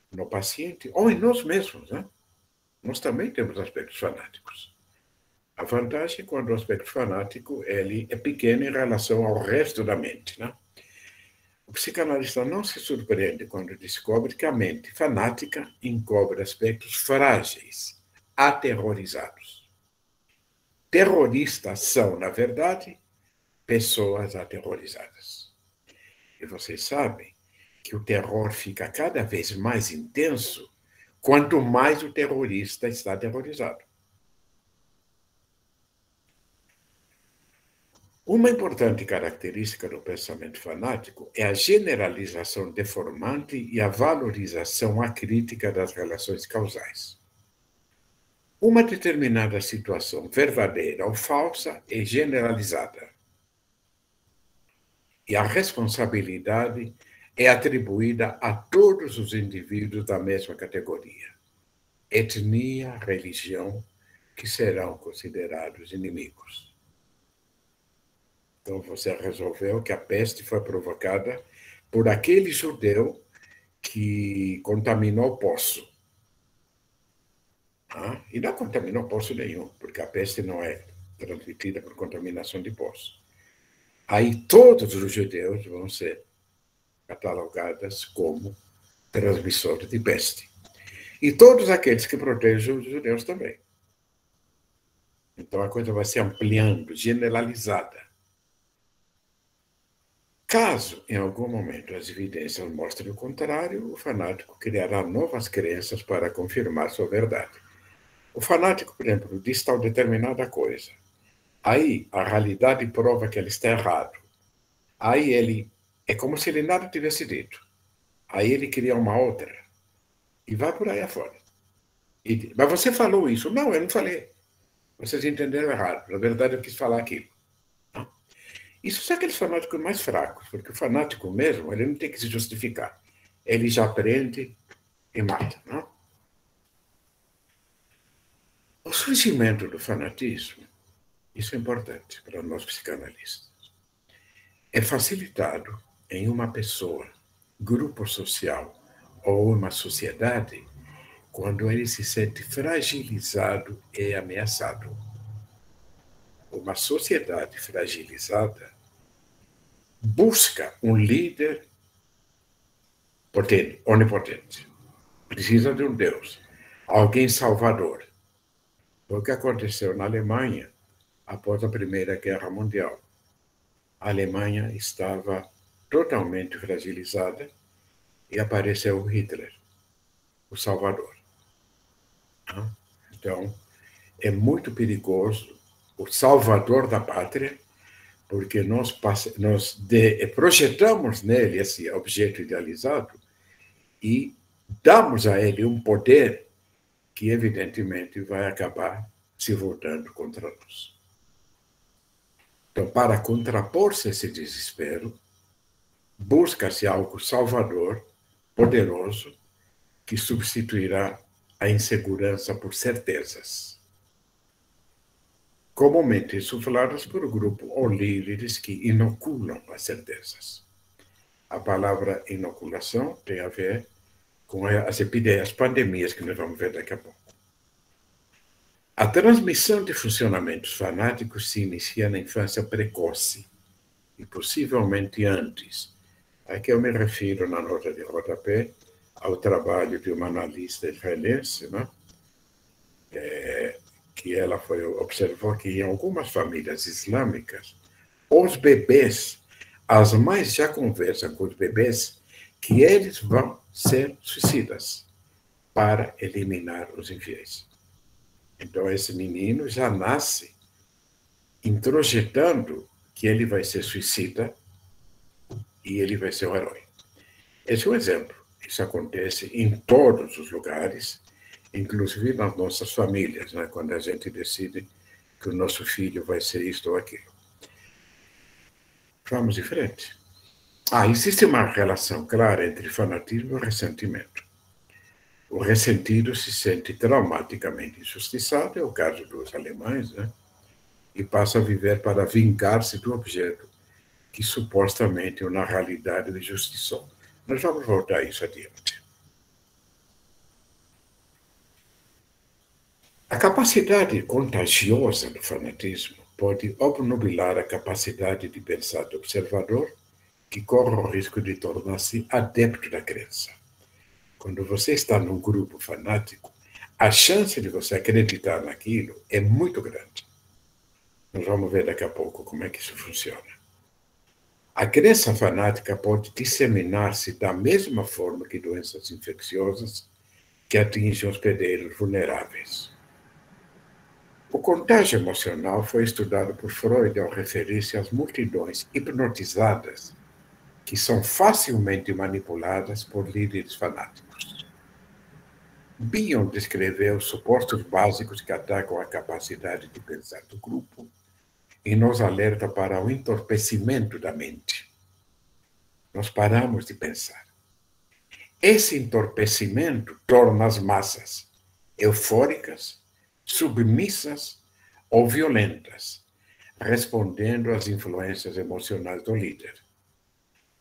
Speaker 3: no paciente ou em nós mesmos, né? Nós também temos aspectos fanáticos. A vantagem é quando o aspecto fanático ele é pequeno em relação ao resto da mente, né? O psicanalista não se surpreende quando descobre que a mente fanática encobre aspectos frágeis, aterrorizados. Terroristas são, na verdade, pessoas aterrorizadas. E vocês sabem que o terror fica cada vez mais intenso quanto mais o terrorista está aterrorizado. Uma importante característica do pensamento fanático é a generalização deformante e a valorização acrítica das relações causais. Uma determinada situação verdadeira ou falsa é generalizada. E a responsabilidade é atribuída a todos os indivíduos da mesma categoria, etnia, religião, que serão considerados inimigos. Então, você resolveu que a peste foi provocada por aquele judeu que contaminou o poço. E não contaminou poço nenhum, porque a peste não é transmitida por contaminação de poço. Aí todos os judeus vão ser catalogados como transmissores de peste. E todos aqueles que protegem os judeus também. Então, a coisa vai se ampliando, generalizada. Caso, em algum momento, as evidências mostrem o contrário, o fanático criará novas crenças para confirmar sua verdade. O fanático, por exemplo, diz tal determinada coisa. Aí, a realidade prova que ele está errado. Aí, ele é como se ele nada tivesse dito. Aí, ele cria uma outra. E vai por aí afora. Mas você falou isso. Não, eu não falei. Vocês entenderam errado. Na verdade, eu quis falar aquilo. Isso são aqueles fanáticos mais fracos, porque o fanático mesmo, ele não tem que se justificar. Ele já aprende e mata. Não? O surgimento do fanatismo, isso é importante para nós psicanalistas, é facilitado em uma pessoa, grupo social ou uma sociedade quando ele se sente fragilizado e ameaçado. Uma sociedade fragilizada busca um líder potente, onipotente. Precisa de um Deus, alguém salvador. Foi o que aconteceu na Alemanha após a Primeira Guerra Mundial. A Alemanha estava totalmente fragilizada e apareceu Hitler, o salvador. Então, é muito perigoso o salvador da pátria, porque nós projetamos nele esse objeto idealizado e damos a ele um poder que, evidentemente, vai acabar se voltando contra nós. Então, para contrapor-se a esse desespero, busca-se algo salvador, poderoso, que substituirá a insegurança por certezas, comumente insufladas por grupo ou líderes que inoculam as certezas. A palavra inoculação tem a ver com as epidemias, as pandemias que nós vamos ver daqui a pouco. A transmissão de funcionamentos fanáticos se inicia na infância precoce e possivelmente antes. Aqui eu me refiro, na nota de rodapé, ao trabalho de uma analista israelense, né? Que ela observou que em algumas famílias islâmicas, os bebês, as mães já conversam com os bebês que eles vão ser suicidas para eliminar os infiéis. Então, esse menino já nasce introjetando que ele vai ser suicida e ele vai ser o herói. Esse é um exemplo. Isso acontece em todos os lugares, inclusive nas nossas famílias, né? Quando a gente decide que o nosso filho vai ser isto ou aquilo. Vamos em frente. Existe uma relação clara entre fanatismo e ressentimento. O ressentido se sente traumaticamente injustiçado, é o caso dos alemães, né? E passa a viver para vingar-se do objeto que supostamente, na realidade, ele justiçou. Nós vamos voltar a isso adiante. A capacidade contagiosa do fanatismo pode obnubilar a capacidade de pensar do observador, que corre o risco de tornar-se adepto da crença. Quando você está num grupo fanático, a chance de você acreditar naquilo é muito grande. Nós vamos ver daqui a pouco como é que isso funciona. A crença fanática pode disseminar-se da mesma forma que doenças infecciosas que atingem hospedeiros vulneráveis. O contágio emocional foi estudado por Freud ao referir-se às multidões hipnotizadas que são facilmente manipuladas por líderes fanáticos. Bion descreveu os supostos básicos que atacam a capacidade de pensar do grupo e nos alerta para o entorpecimento da mente. Nós paramos de pensar. Esse entorpecimento torna as massas eufóricas, submissas ou violentas, respondendo às influências emocionais do líder.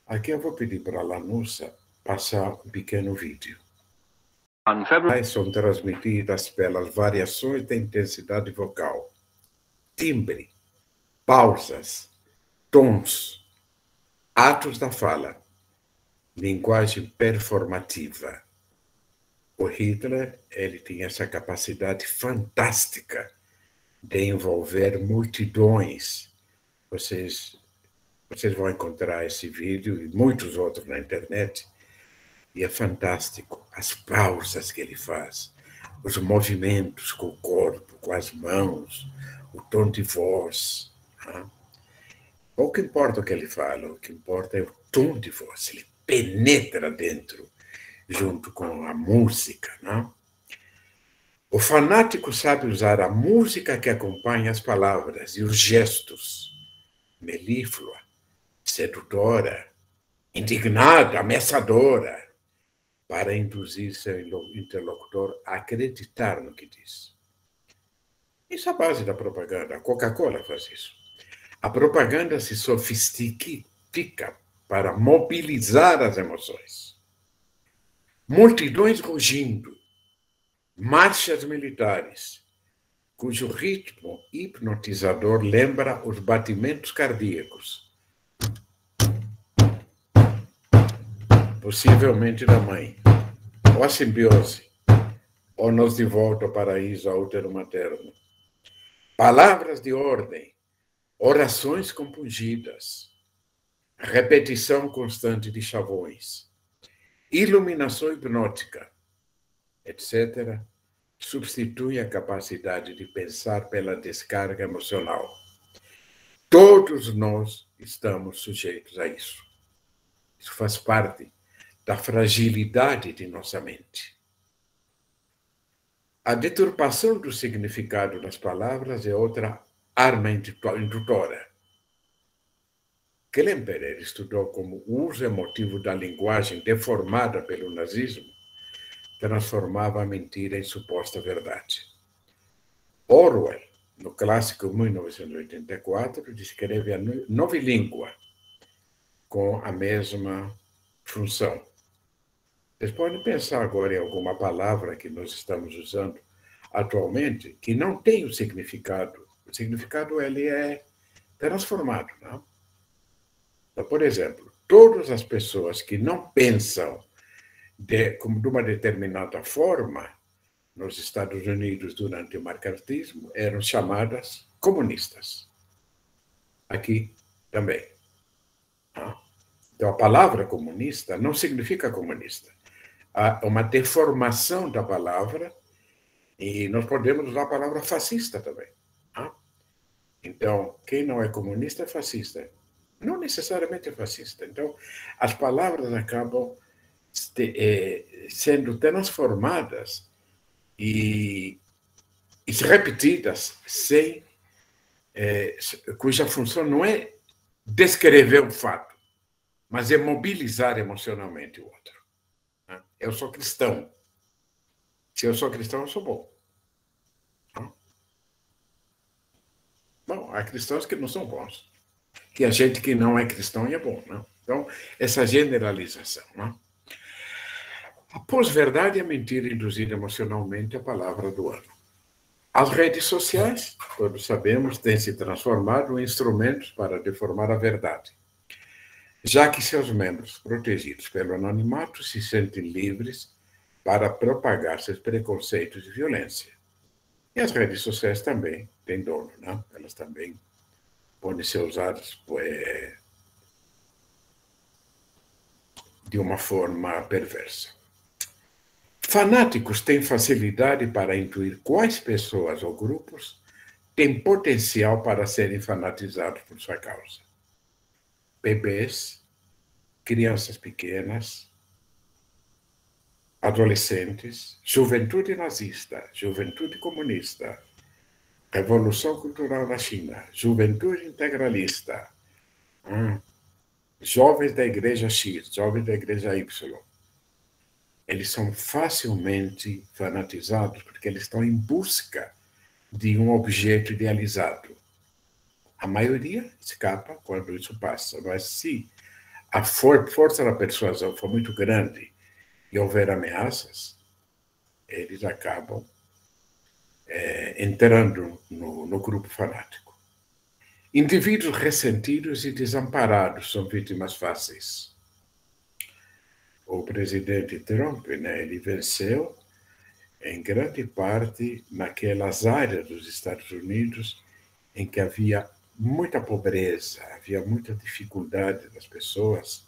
Speaker 3: Aqui eu vou pedir para a Lanussa passar um pequeno vídeo. São transmitidas pelas variações da intensidade vocal, timbre, pausas, tons, atos da fala, linguagem performativa. O Hitler, ele tinha essa capacidade fantástica de envolver multidões. Vocês vão encontrar esse vídeo e muitos outros na internet, e é fantástico. As pausas que ele faz, os movimentos com o corpo, com as mãos, o tom de voz. Pouco importa o que ele fala, o que importa é o tom de voz. Ele penetra dentro, junto com a música. Não? O fanático sabe usar a música que acompanha as palavras e os gestos, melíflua, sedutora, indignada, ameaçadora, para induzir seu interlocutor a acreditar no que diz. Isso é a base da propaganda. A Coca-Cola faz isso. A propaganda se sofistica para mobilizar as emoções. Multidões rugindo, marchas militares, cujo ritmo hipnotizador lembra os batimentos cardíacos, possivelmente da mãe, ou a simbiose, ou nos de volta ao paraíso ao útero materno. Palavras de ordem, orações compungidas, repetição constante de chavões, iluminação hipnótica, etc., substitui a capacidade de pensar pela descarga emocional. Todos nós estamos sujeitos a isso. Isso faz parte da fragilidade de nossa mente. A deturpação do significado das palavras é outra arma indutora. Klemperer estudou como o uso emotivo da linguagem deformada pelo nazismo transformava a mentira em suposta verdade. Orwell, no clássico 1984, descreve a novilíngua com a mesma função. Vocês podem pensar agora em alguma palavra que nós estamos usando atualmente que não tem o significado. O significado ele é transformado, não? Então, por exemplo, todas as pessoas que não pensam de uma determinada forma nos Estados Unidos durante o macartismo eram chamadas comunistas. Aqui também. Então, a palavra comunista não significa comunista. Há uma deformação da palavra e nós podemos usar a palavra fascista também. Então, quem não é comunista é fascista. Não necessariamente é fascista. Então, as palavras acabam sendo transformadas e repetidas cuja função não é descrever um fato, mas é mobilizar emocionalmente o outro. Eu sou cristão. Se eu sou cristão, eu sou bom. Bom, há cristãos que não são bons. Que a gente que não é cristão é bom. Não? Então, essa generalização. Não? A pós-verdade é mentira induzida emocionalmente a palavra do ano. As redes sociais, todos sabemos, têm se transformado em instrumentos para deformar a verdade, já que seus membros, protegidos pelo anonimato, se sentem livres para propagar seus preconceitos e violência. E as redes sociais também têm dono, né? Elas também podem ser usadas de uma forma perversa. Fanáticos têm facilidade para intuir quais pessoas ou grupos têm potencial para serem fanatizados por sua causa. Bebês, crianças pequenas, adolescentes, juventude nazista, juventude comunista, revolução cultural na China, juventude integralista, jovens da igreja X, jovens da igreja Y. Eles são facilmente fanatizados porque eles estão em busca de um objeto idealizado. A maioria escapa quando isso passa, mas se a força da persuasão for muito grande e houver ameaças, eles acabam entrando no grupo fanático. Indivíduos ressentidos e desamparados são vítimas fáceis. O presidente Trump, né, ele venceu em grande parte naquelas áreas dos Estados Unidos em que havia muita pobreza, havia muita dificuldade das pessoas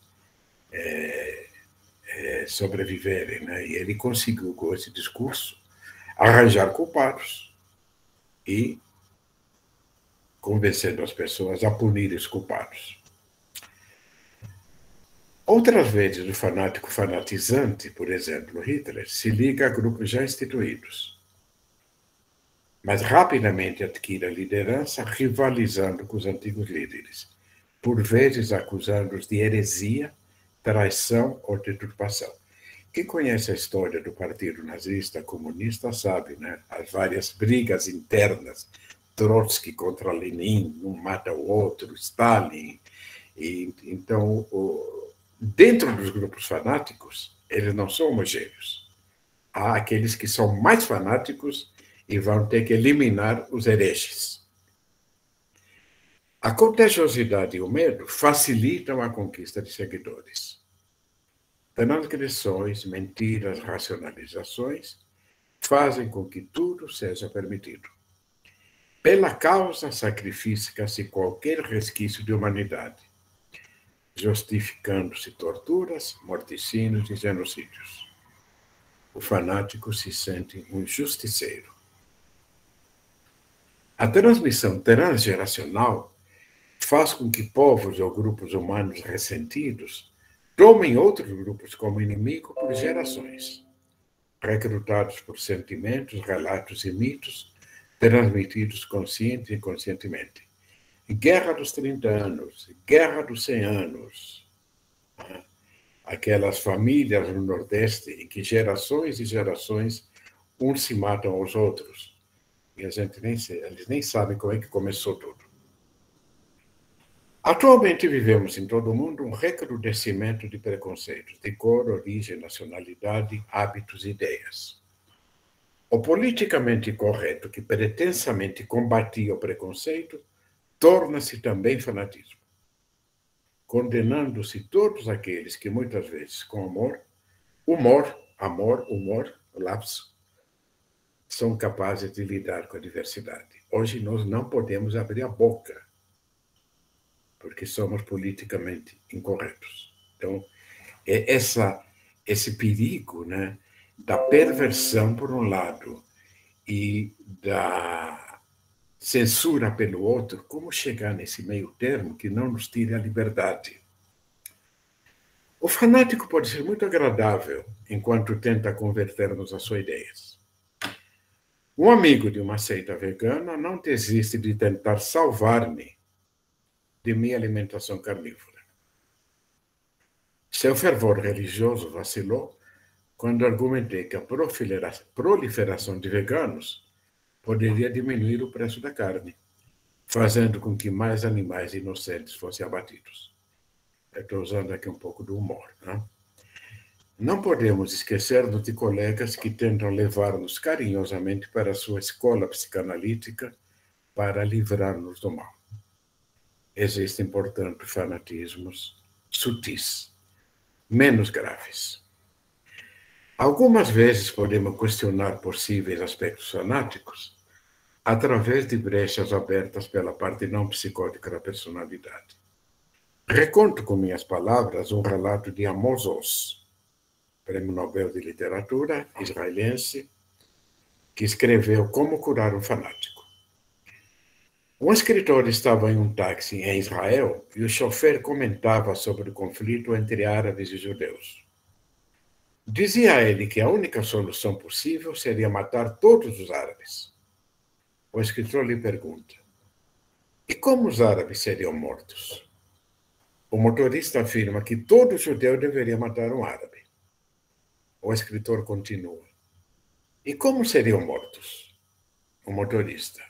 Speaker 3: sobreviverem, né? E ele conseguiu, com esse discurso, arranjar culpados e convencendo as pessoas a punir os culpados. Outras vezes, o fanático fanatizante, por exemplo, Hitler, se liga a grupos já instituídos, mas rapidamente adquire a liderança rivalizando com os antigos líderes, por vezes acusando-os de heresia, traição ou deturpação. Quem conhece a história do Partido Nazista Comunista sabe, né? As várias brigas internas, Trotsky contra Lenin, um mata o outro, Stalin. E, então, dentro dos grupos fanáticos, eles não são homogêneos. Há aqueles que são mais fanáticos e vão ter que eliminar os hereges. A contagiosidade e o medo facilitam a conquista de seguidores. Transgressões, mentiras, racionalizações fazem com que tudo seja permitido. Pela causa, sacrifica-se qualquer resquício de humanidade, justificando-se torturas, morticínios e genocídios. O fanático se sente um justiceiro. A transmissão transgeracional faz com que povos ou grupos humanos ressentidos tomem outros grupos como inimigo por gerações, recrutados por sentimentos, relatos e mitos transmitidos consciente e inconscientemente. Guerra dos 30 anos, Guerra dos 100 anos, aquelas famílias no Nordeste em que gerações e gerações uns se matam aos outros. E eles nem sabem como é que começou tudo. Atualmente vivemos em todo o mundo um recrudescimento de preconceitos de cor, origem, nacionalidade, hábitos e ideias. O politicamente correto que pretensamente combatia o preconceito torna-se também fanatismo, condenando-se todos aqueles que muitas vezes com humor, lapso, são capazes de lidar com a diversidade. Hoje nós não podemos abrir a boca, porque somos politicamente incorretos. Então, é esse perigo, né, da perversão, por um lado, e da censura pelo outro, como chegar nesse meio termo que não nos tire a liberdade? O fanático pode ser muito agradável enquanto tenta converter-nos às suas ideias. Um amigo de uma seita vegana não desiste de tentar salvar-me de minha alimentação carnívora. Seu fervor religioso vacilou quando argumentei que a proliferação de veganos poderia diminuir o preço da carne, fazendo com que mais animais inocentes fossem abatidos. Eu estou usando aqui um pouco do humor, né? Não podemos esquecer-nos de colegas que tentam levar-nos carinhosamente para a sua escola psicanalítica para livrar-nos do mal. Existem, portanto, fanatismos sutis, menos graves. Algumas vezes podemos questionar possíveis aspectos fanáticos através de brechas abertas pela parte não psicótica da personalidade. Reconto com minhas palavras um relato de Amos Oz, Prêmio Nobel de Literatura israelense, que escreveu Como Curar um Fanático. Um escritor estava em um táxi em Israel e o chofer comentava sobre o conflito entre árabes e judeus. Dizia a ele que a única solução possível seria matar todos os árabes. O escritor lhe pergunta: e como os árabes seriam mortos? O motorista afirma que todo judeu deveria matar um árabe. O escritor continua: e como seriam mortos? O motorista: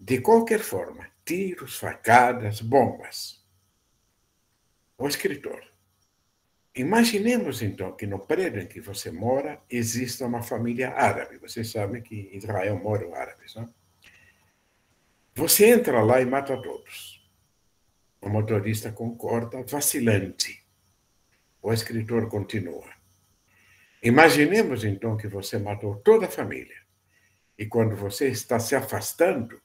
Speaker 3: de qualquer forma, tiros, facadas, bombas. O escritor: imaginemos então que no prédio em que você mora exista uma família árabe. Vocês sabem que em Israel moram árabes, não? Você entra lá e mata todos. O motorista concorda, vacilante. O escritor continua: imaginemos, então, que você matou toda a família. E quando você está se afastando,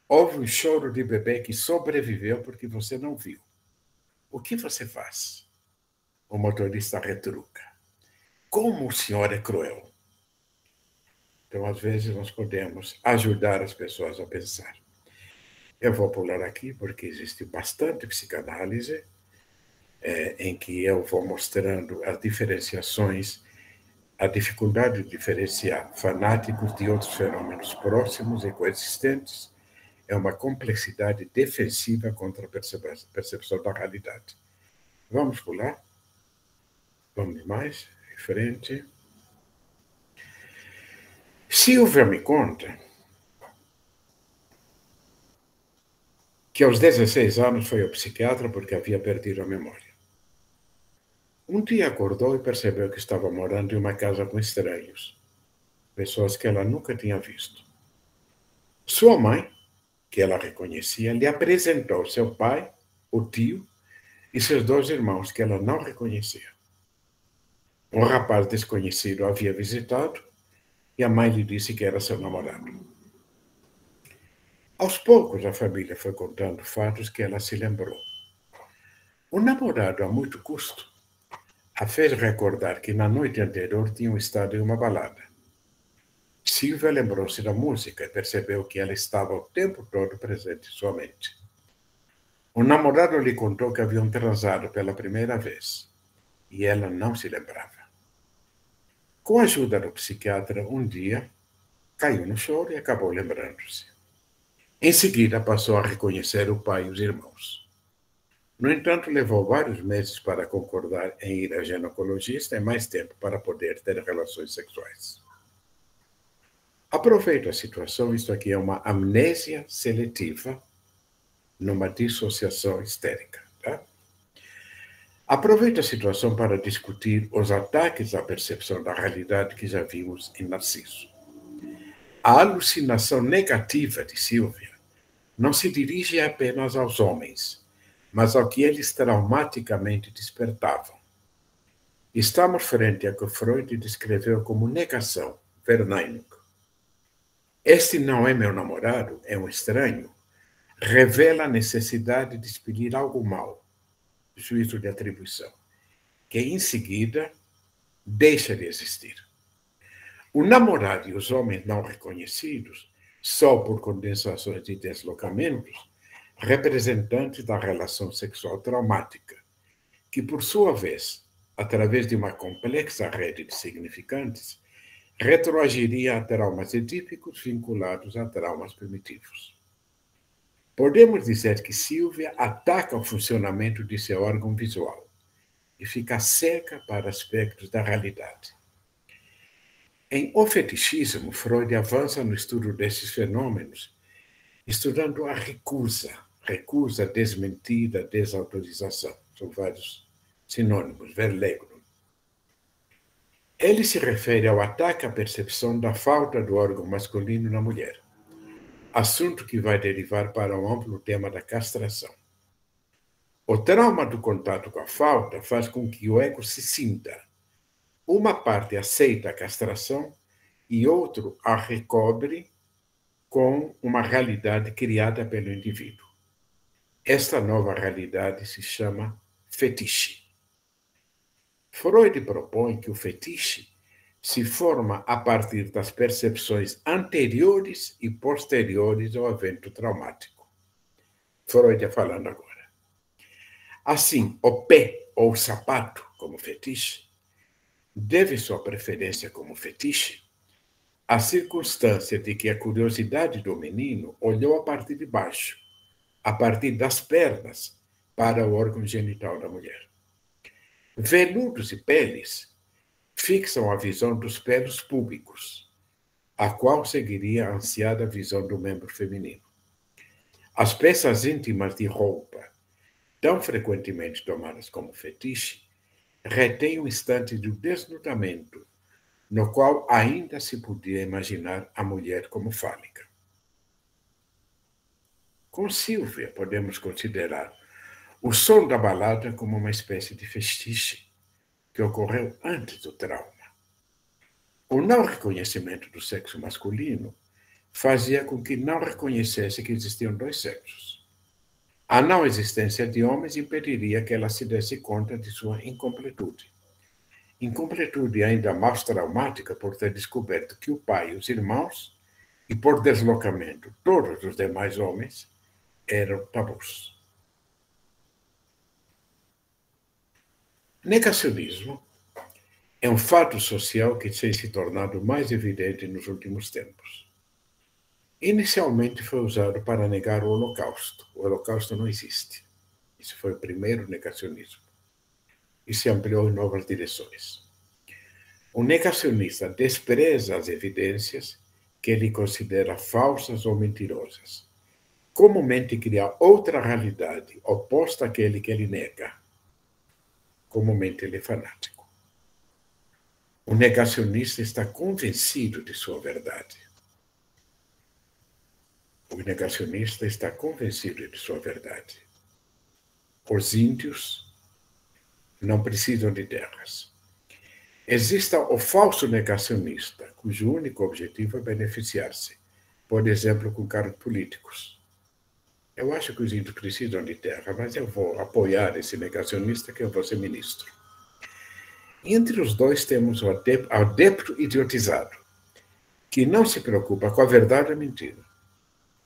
Speaker 3: houve um choro de bebê que sobreviveu porque você não viu. O que você faz? O motorista retruca: como o senhor é cruel. Então, às vezes, nós podemos ajudar as pessoas a pensar. Eu vou pular aqui porque existe bastante psicanálise em que eu vou mostrando as diferenciações, a dificuldade de diferenciar fanáticos de outros fenômenos próximos e coexistentes é uma complexidade defensiva contra a percepção da realidade. Vamos pular? Vamos mais em frente. Silvia me conta que aos 16 anos foi ao psiquiatra porque havia perdido a memória. Um dia acordou e percebeu que estava morando em uma casa com estranhos, pessoas que ela nunca tinha visto. Sua mãe, que ela reconhecia, lhe apresentou seu pai, o tio e seus 2 irmãos, que ela não reconhecia. Um rapaz desconhecido a havia visitado e a mãe lhe disse que era seu namorado. Aos poucos, a família foi contando fatos que ela se lembrou. O namorado, a muito custo, a fez recordar que na noite anterior tinham estado em uma balada. Silvia lembrou-se da música e percebeu que ela estava o tempo todo presente em sua mente. O namorado lhe contou que haviam transado pela primeira vez e ela não se lembrava. Com a ajuda do psiquiatra, um dia, caiu no choro e acabou lembrando-se. Em seguida, passou a reconhecer o pai e os irmãos. No entanto, levou vários meses para concordar em ir a ginecologista e mais tempo para poder ter relações sexuais. Aproveito a situação, isto aqui é uma amnésia seletiva numa dissociação histérica. Tá? Aproveito a situação para discutir os ataques à percepção da realidade que já vimos em Narciso. A alucinação negativa de Silvia não se dirige apenas aos homens, mas ao que eles traumaticamente despertavam. Estamos frente ao que Freud descreveu como negação, Verneinung. Este não é meu namorado, é um estranho, revela a necessidade de expelir algo mal, juízo de atribuição, que em seguida deixa de existir. O namorado e os homens não reconhecidos, só por condensações de deslocamentos, representantes da relação sexual traumática, que, por sua vez, através de uma complexa rede de significantes, retroagiria a traumas edípicos vinculados a traumas primitivos. Podemos dizer que Silvia ataca o funcionamento de seu órgão visual e fica cega para aspectos da realidade. Em O Fetichismo, Freud avança no estudo desses fenômenos, estudando a recusa, desmentida, desautorização. São vários sinônimos, verlegno. Ele se refere ao ataque à percepção da falta do órgão masculino na mulher, assunto que vai derivar para o amplo tema da castração. O trauma do contato com a falta faz com que o ego se sinta. Uma parte aceita a castração e outro a recobre com uma realidade criada pelo indivíduo. Esta nova realidade se chama fetiche. Freud propõe que o fetiche se forma a partir das percepções anteriores e posteriores ao evento traumático. Freud está falando agora. Assim, o pé ou o sapato, como fetiche, deve sua preferência como fetiche à circunstância de que a curiosidade do menino olhou a partir de baixo, a partir das pernas, para o órgão genital da mulher. Veludos e peles fixam a visão dos pelos púbicos, a qual seguiria a ansiada visão do membro feminino. As peças íntimas de roupa, tão frequentemente tomadas como fetiche, retêm o instante do desnudamento, no qual ainda se podia imaginar a mulher como fálica. Com Silvia, podemos considerar o som da balada como uma espécie de fetiche que ocorreu antes do trauma. O não reconhecimento do sexo masculino fazia com que não reconhecesse que existiam dois sexos. A não existência de homens impediria que ela se desse conta de sua incompletude. Incompletude ainda mais traumática por ter descoberto que o pai e os irmãos, e por deslocamento todos os demais homens, eram tabus. Negacionismo é um fato social que tem se tornado mais evidente nos últimos tempos. Inicialmente foi usado para negar o Holocausto. O Holocausto não existe. Esse foi o primeiro negacionismo. E se ampliou em novas direções. O negacionista despreza as evidências que ele considera falsas ou mentirosas. Comumente cria outra realidade oposta àquele que ele nega. Comumente ele é fanático. O negacionista está convencido de sua verdade. O negacionista está convencido de sua verdade. Os índios não precisam de terras. Existe o falso negacionista, cujo único objetivo é beneficiar-se, por exemplo, com cargos políticos. Eu acho que os índios precisam de terra, mas eu vou apoiar esse negacionista que eu vou ser ministro. Entre os dois temos o adepto idiotizado, que não se preocupa com a verdade ou a mentira.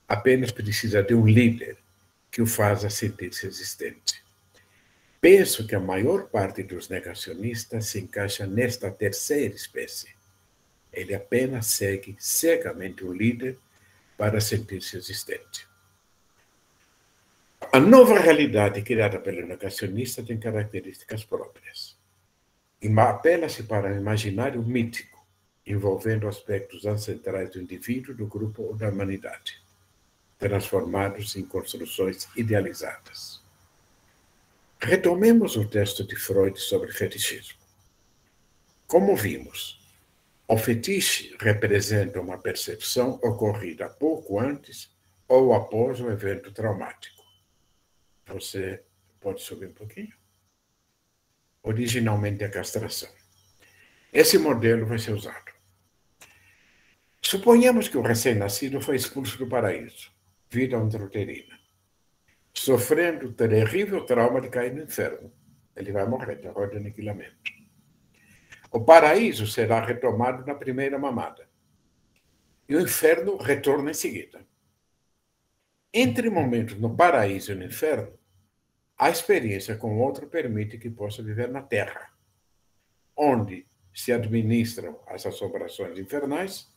Speaker 3: Apenas precisa de um líder que o faça sentir-se existente. Penso que a maior parte dos negacionistas se encaixa nesta terceira espécie. Ele apenas segue cegamente o líder para sentir-se existente. A nova realidade criada pelo negacionista tem características próprias. Apela-se para o imaginário mítico, envolvendo aspectos ancestrais do indivíduo, do grupo ou da humanidade, transformados em construções idealizadas. Retomemos o texto de Freud sobre fetichismo. Como vimos, o fetiche representa uma percepção ocorrida pouco antes ou após o evento traumático. Você pode subir um pouquinho? Originalmente a castração. Esse modelo vai ser usado. Suponhamos que o recém-nascido foi expulso do paraíso, vida intrauterina, sofrendo o terrível trauma de cair no inferno. Ele vai morrer, terror de aniquilamento. O paraíso será retomado na primeira mamada. E o inferno retorna em seguida. Entre momentos no paraíso e no inferno, a experiência com o outro permite que possa viver na terra, onde se administram as assombrações infernais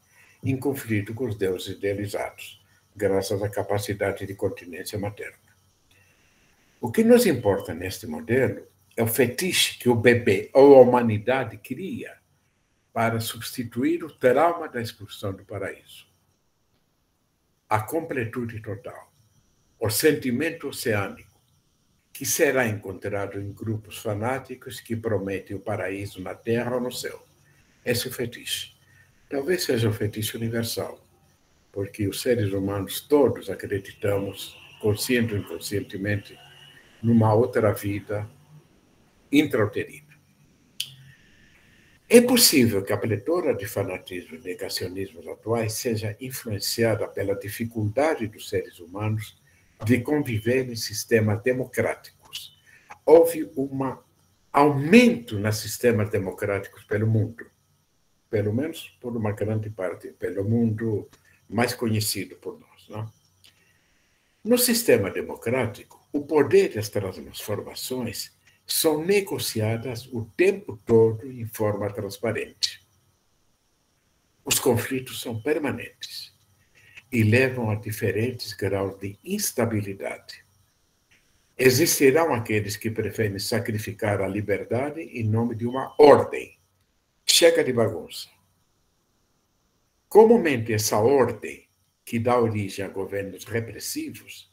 Speaker 3: em conflito com os deuses idealizados, graças à capacidade de continência materna. O que nos importa neste modelo é o fetiche que o bebê ou a humanidade cria para substituir o trauma da expulsão do paraíso. A completude total, o sentimento oceânico, que será encontrado em grupos fanáticos que prometem o paraíso na terra ou no céu, esse fetiche. Talvez seja um fetiche universal, porque os seres humanos todos acreditamos, consciente ou inconscientemente, numa outra vida intrauterina. É possível que a pletora de fanatismos e negacionismos atuais seja influenciada pela dificuldade dos seres humanos de conviver em sistemas democráticos. Houve um aumento nos sistemas democráticos pelo mundo, pelo menos por uma grande parte, pelo mundo mais conhecido por nós. Não? No sistema democrático, o poder e as transformações são negociadas o tempo todo em forma transparente. Os conflitos são permanentes e levam a diferentes graus de instabilidade. Existirão aqueles que preferem sacrificar a liberdade em nome de uma ordem. Chega de bagunça. Comumente, essa ordem, que dá origem a governos repressivos,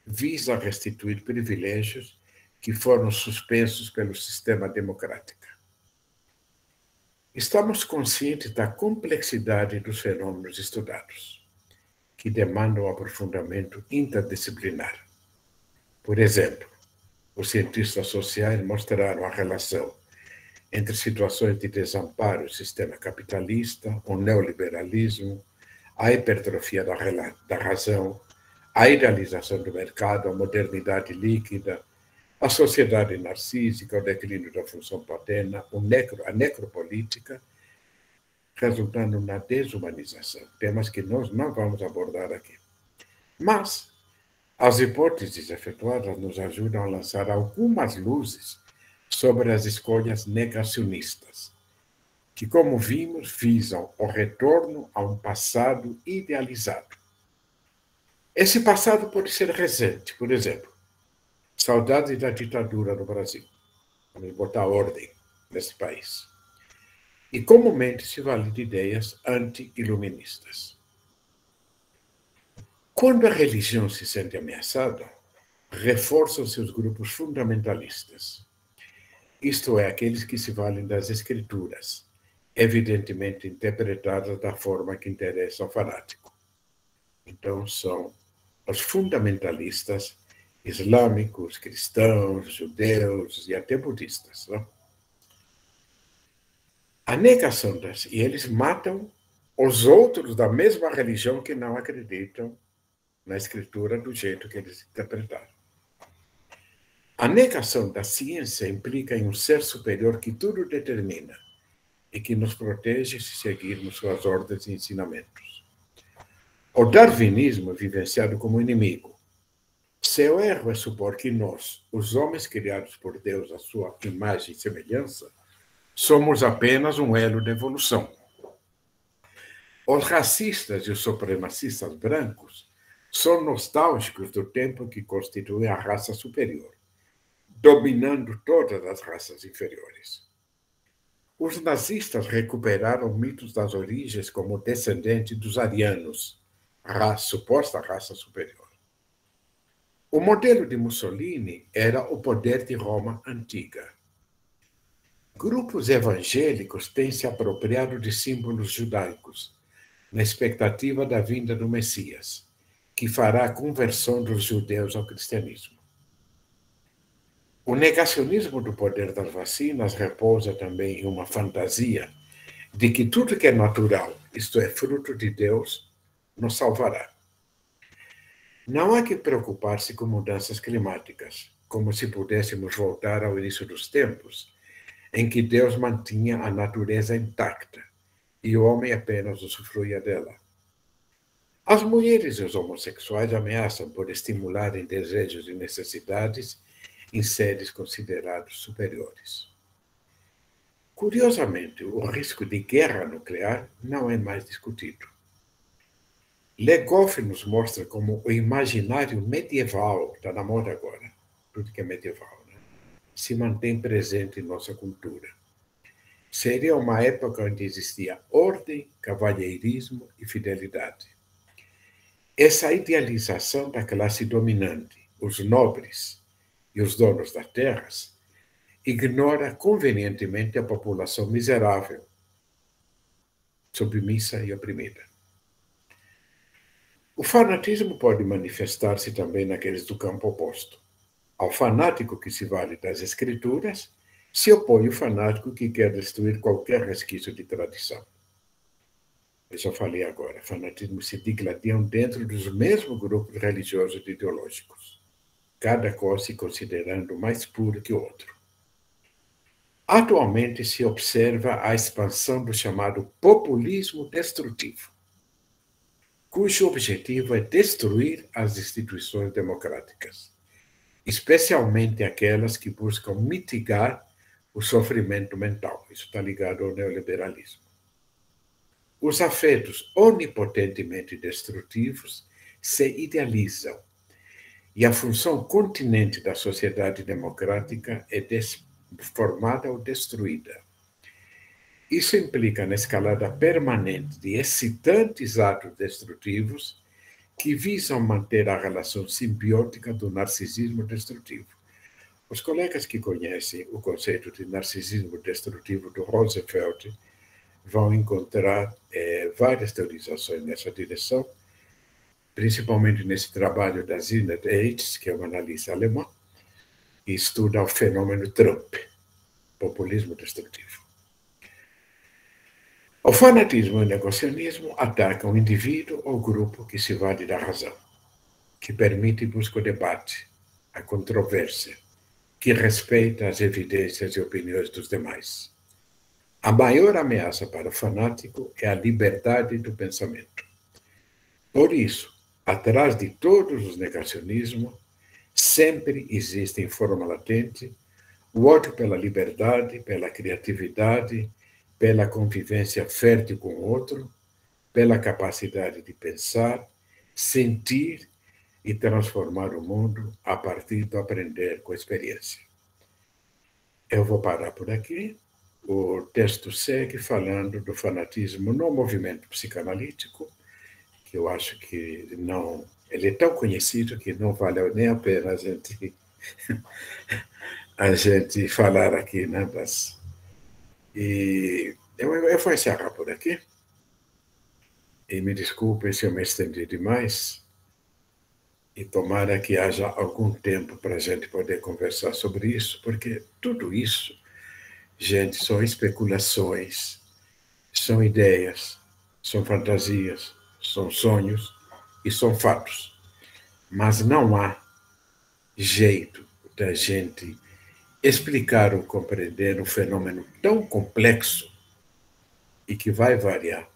Speaker 3: visa restituir privilégios que foram suspensos pelo sistema democrático. Estamos conscientes da complexidade dos fenômenos estudados, que demandam aprofundamento interdisciplinar. Por exemplo, os cientistas sociais mostraram a relação entre situações de desamparo do sistema capitalista, o neoliberalismo, a hipertrofia da razão, a idealização do mercado, a modernidade líquida, a sociedade narcísica, o declínio da função paterna, a necropolítica, resultando na desumanização, temas que nós não vamos abordar aqui. Mas as hipóteses efetuadas nos ajudam a lançar algumas luzes sobre as escolhas negacionistas, que, como vimos, visam o retorno a um passado idealizado. Esse passado pode ser recente, por exemplo, saudades da ditadura no Brasil. Vamos botar ordem nesse país. E comumente se vale de ideias anti-iluministas. Quando a religião se sente ameaçada, reforçam seus grupos fundamentalistas. Isto é, aqueles que se valem das escrituras, evidentemente interpretadas da forma que interessa ao fanático. Então, são os fundamentalistas islâmicos, cristãos, judeus e até budistas. Não? A negação e eles matam os outros da mesma religião que não acreditam na escritura do jeito que eles interpretaram. A negação da ciência implica em um ser superior que tudo determina e que nos protege se seguirmos suas ordens e ensinamentos. O darwinismo é vivenciado como inimigo. Seu erro é supor que nós, os homens criados por Deus à sua imagem e semelhança, somos apenas um elo de evolução. Os racistas e os supremacistas brancos são nostálgicos do tempo que constitui a raça superior, dominando todas as raças inferiores. Os nazistas recuperaram mitos das origens como descendente dos arianos, a suposta raça superior. O modelo de Mussolini era o poder de Roma antiga. Grupos evangélicos têm se apropriado de símbolos judaicos, na expectativa da vinda do Messias, que fará a conversão dos judeus ao cristianismo. O negacionismo do poder das vacinas repousa também em uma fantasia de que tudo que é natural, isto é, fruto de Deus, nos salvará. Não há que preocupar-se com mudanças climáticas, como se pudéssemos voltar ao início dos tempos, em que Deus mantinha a natureza intacta e o homem apenas usufruía dela. As mulheres e os homossexuais ameaçam por estimularem desejos e necessidades em seres considerados superiores. Curiosamente, o risco de guerra nuclear não é mais discutido. Le Goff nos mostra como o imaginário medieval, está na moda agora, tudo que é medieval, né? Se mantém presente em nossa cultura. Seria uma época onde existia ordem, cavalheirismo e fidelidade. Essa idealização da classe dominante, os nobres e os donos das terras, ignora convenientemente a população miserável, submissa e oprimida. O fanatismo pode manifestar-se também naqueles do campo oposto. Ao fanático que se vale das escrituras, se opõe o fanático que quer destruir qualquer resquício de tradição. Eu já falei agora, fanatismo se digladiam dentro dos mesmos grupos religiosos e ideológicos, cada qual se considerando mais puro que o outro. Atualmente se observa a expansão do chamado populismo destrutivo, cujo objetivo é destruir as instituições democráticas, especialmente aquelas que buscam mitigar o sofrimento mental. Isso está ligado ao neoliberalismo. Os afetos onipotentemente destrutivos se idealizam, e a função continente da sociedade democrática é formada ou destruída. Isso implica na escalada permanente de excitantes atos destrutivos que visam manter a relação simbiótica do narcisismo destrutivo. Os colegas que conhecem o conceito de narcisismo destrutivo do Roosevelt vão encontrar várias teorizações nessa direção, principalmente nesse trabalho da Zinat Eitz, que é uma analista alemã, e estuda o fenômeno Trump, populismo destrutivo. O fanatismo e o negacionismo atacam o indivíduo ou grupo que se vale da razão, que permite e busca o debate, a controvérsia, que respeita as evidências e opiniões dos demais. A maior ameaça para o fanático é a liberdade do pensamento. Por isso, atrás de todos os negacionismos, sempre existe em forma latente o ódio pela liberdade, pela criatividade, pela convivência fértil com o outro, pela capacidade de pensar, sentir e transformar o mundo a partir do aprender com a experiência. Eu vou parar por aqui. O texto segue falando do fanatismo no movimento psicanalítico, que eu acho que não... Ele é tão conhecido que não vale nem a pena a gente falar aqui, né? E eu vou encerrar por aqui. E me desculpem se eu me estendi demais. E tomara que haja algum tempo para a gente poder conversar sobre isso, porque tudo isso, gente, são especulações, são ideias, são fantasias, são sonhos e são fatos. Mas não há jeito da gente explicar ou compreender um fenômeno tão complexo e que vai variar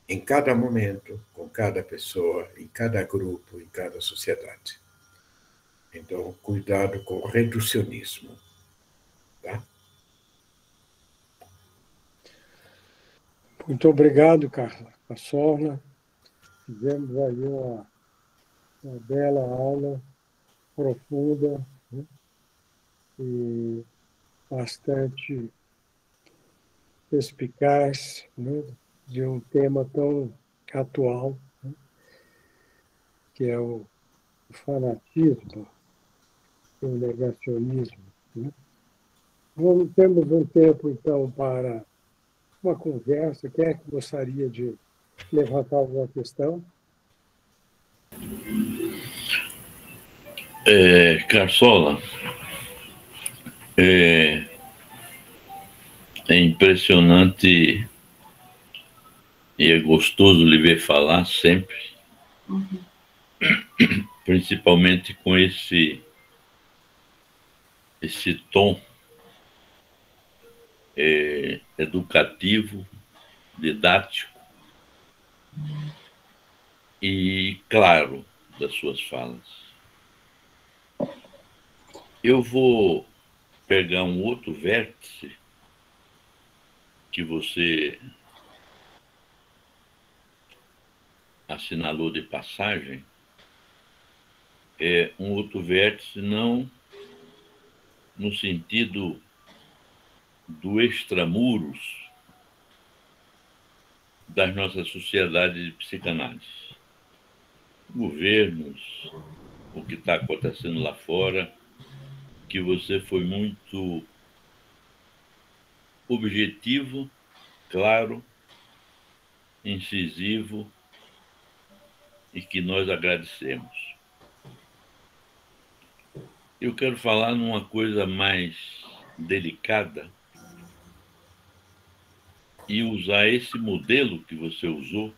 Speaker 3: em cada momento, com cada pessoa, em cada grupo, em cada sociedade. Então, cuidado com o reducionismo. Tá?
Speaker 4: Muito obrigado, Carla Cassorla. Tivemos aí uma bela aula, profunda, né? E bastante perspicaz, né? De um tema tão atual, né? Que é o fanatismo e o negacionismo, né? Temos um tempo, então, para uma conversa. Quem é que gostaria de levantar alguma questão?
Speaker 5: Carsola, é impressionante e é gostoso lhe ver falar sempre, principalmente com esse tom educativo, didático e claro das suas falas. Eu vou pegar um outro vértice que você assinalou de passagem, é um outro vértice não no sentido do extramuros das nossas sociedades de psicanálise. Governos, o que está acontecendo lá fora, que você foi muito objetivo, claro incisivo e que nós agradecemos. Eu quero falar numa coisa mais delicada e usar esse modelo que você usou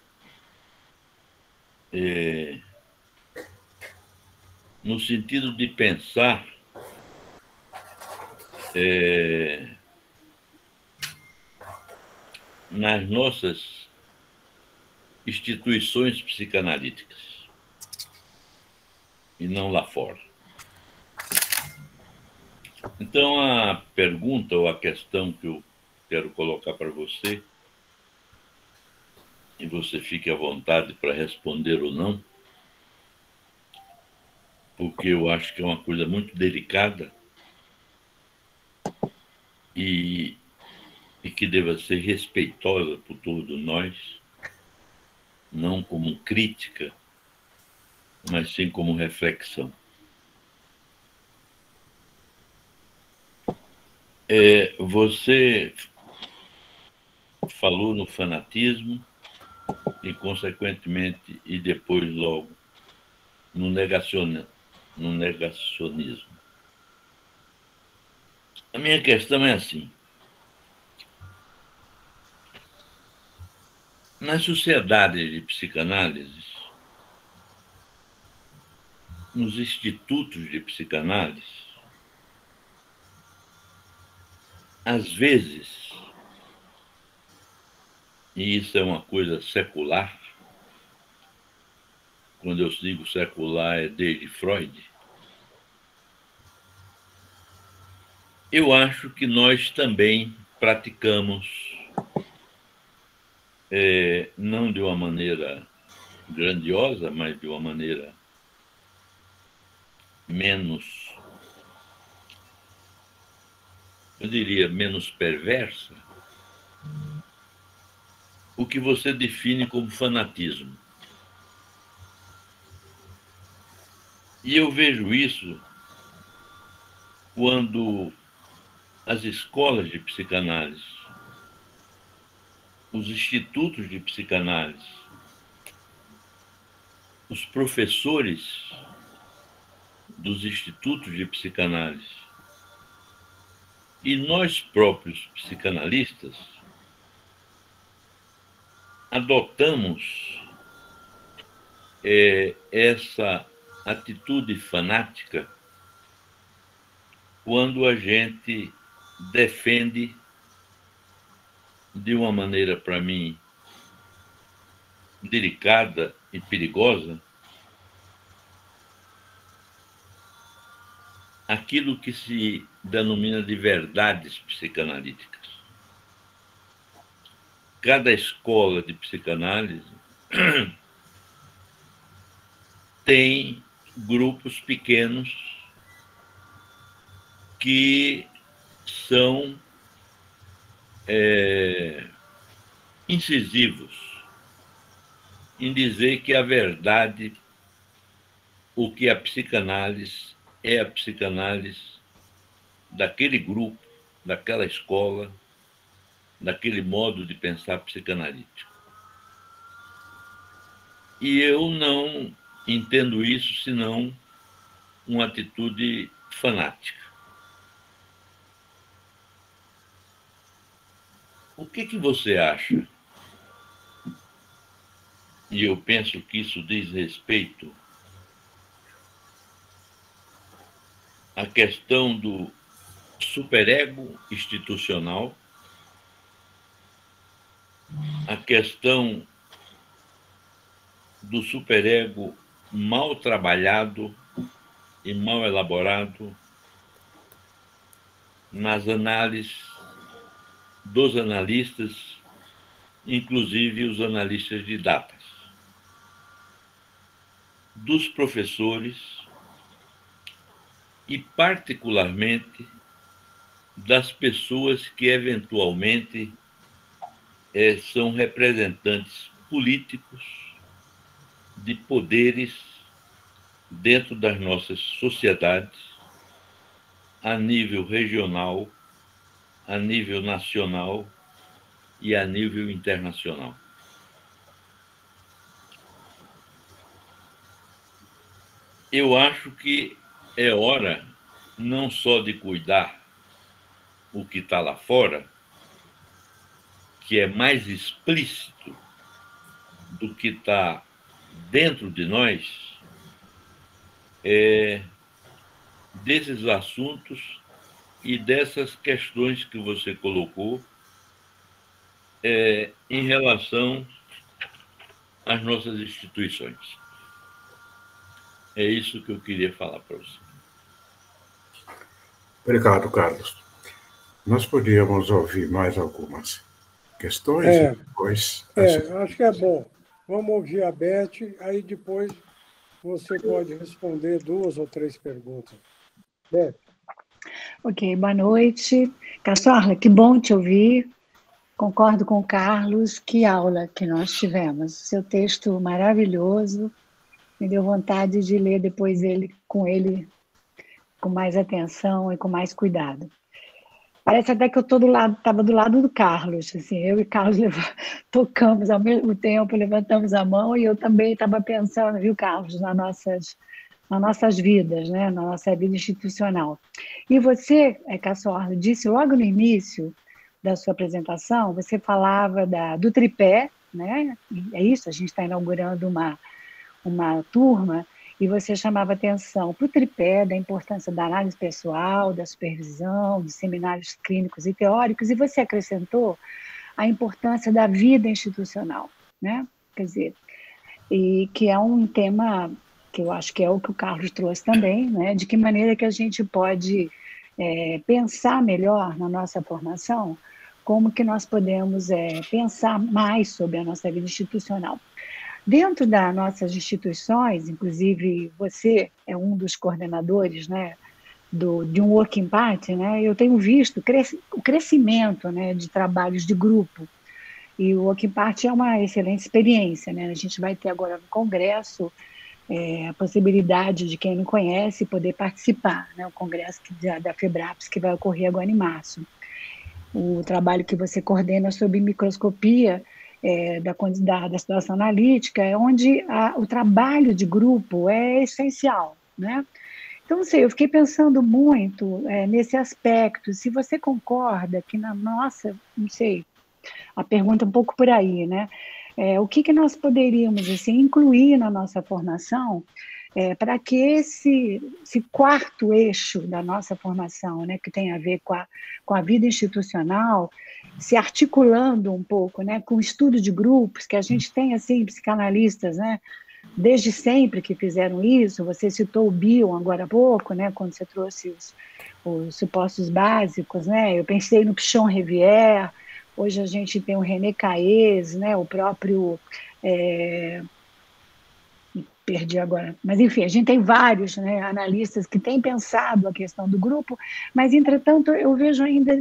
Speaker 5: no sentido de pensar nas nossas instituições psicanalíticas e não lá fora. Então, a pergunta ou a questão que eu quero colocar para você, e você fique à vontade para responder ou não, porque eu acho que é uma coisa muito delicada e que deva ser respeitosa por todos nós, não como crítica, mas sim como reflexão. Você falou no fanatismo e, consequentemente, e depois logo no negacionismo. A minha questão é assim: nas sociedades de psicanálise, nos institutos de psicanálise, às vezes, e isso é uma coisa secular, quando eu digo secular é desde Freud, eu acho que nós também praticamos, não de uma maneira grandiosa, mas de uma maneira menos, eu diria, menos perversa, o que você define como fanatismo. E eu vejo isso quando as escolas de psicanálise, os institutos de psicanálise, os professores dos institutos de psicanálise e nós próprios psicanalistas adotamos essa atitude fanática quando a gente defende de uma maneira, para mim, delicada e perigosa aquilo que se denomina de verdades psicanalíticas. Cada escola de psicanálise tem grupos pequenos que são incisivos em dizer que a verdade, o que a psicanálise é a psicanálise daquele grupo, daquela escola, daquele modo de pensar psicanalítico. E eu não entendo isso senão uma atitude fanática. O que você acha? E eu penso que isso diz respeito à questão do superego institucional, a questão do superego mal trabalhado e mal elaborado nas análises dos analistas, inclusive os analistas de datas, dos professores e, particularmente, das pessoas que, eventualmente, são representantes políticos de poderes dentro das nossas sociedades, a nível regional, a nível nacional e a nível internacional. eu acho que é hora não só de cuidar o que está lá fora, que é mais explícito do que está dentro de nós, desses assuntos e dessas questões que você colocou em relação às nossas instituições. É isso que eu queria falar para você.
Speaker 3: Obrigado, Carlos. Nós podíamos ouvir mais algumas questões e depois...
Speaker 4: acho que é bom. Vamos ouvir a Beth, aí depois você pode responder 2 ou 3 perguntas. Beth.
Speaker 6: Ok, boa noite. Cassorla, que bom te ouvir. Concordo com o Carlos, que aula que nós tivemos. Seu texto maravilhoso, me deu vontade de ler depois ele com mais atenção e com mais cuidado. Parece até que eu estava do lado do Carlos, assim, eu e Carlos tocamos ao mesmo tempo, levantamos a mão e eu também estava pensando, viu, Carlos, nas nossas vidas, né, na nossa vida institucional. E você, Cassorla, disse logo no início da sua apresentação, você falava do tripé, né? É isso, a gente está inaugurando uma turma, e você chamava atenção para o tripé da importância da análise pessoal, da supervisão, dos seminários clínicos e teóricos, e você acrescentou a importância da vida institucional, né? Quer dizer, e que é um tema que eu acho que é o que o Carlos trouxe também, né? De que maneira que a gente pode pensar melhor na nossa formação, como que nós podemos pensar mais sobre a nossa vida institucional. Dentro das nossas instituições, inclusive você é um dos coordenadores, né, de um working party, né, eu tenho visto o crescimento, né, de trabalhos de grupo, e o working party é uma excelente experiência, né, a gente vai ter agora no Congresso a possibilidade de quem não conhece poder participar, né, o Congresso da FEBRAPS que vai ocorrer agora em março. O trabalho que você coordena sobre microscopia da situação analítica, é onde o trabalho de grupo é essencial, né? Então, não sei, eu fiquei pensando muito nesse aspecto, se você concorda que na nossa, não sei, a pergunta é um pouco por aí, né? O que nós poderíamos assim, incluir na nossa formação para que esse quarto eixo da nossa formação, né, que tem a ver com a vida institucional, se articulando um pouco, né, com o estudo de grupos, que a gente tem, assim, psicanalistas, né, desde sempre que fizeram isso. Você citou o Bion agora há pouco, né, quando você trouxe os supostos básicos, né, eu pensei no Pichon Rivière, hoje a gente tem o René Caes, né, o próprio... perdi agora, mas enfim, a gente tem vários, né, analistas que têm pensado a questão do grupo, mas, entretanto, eu vejo ainda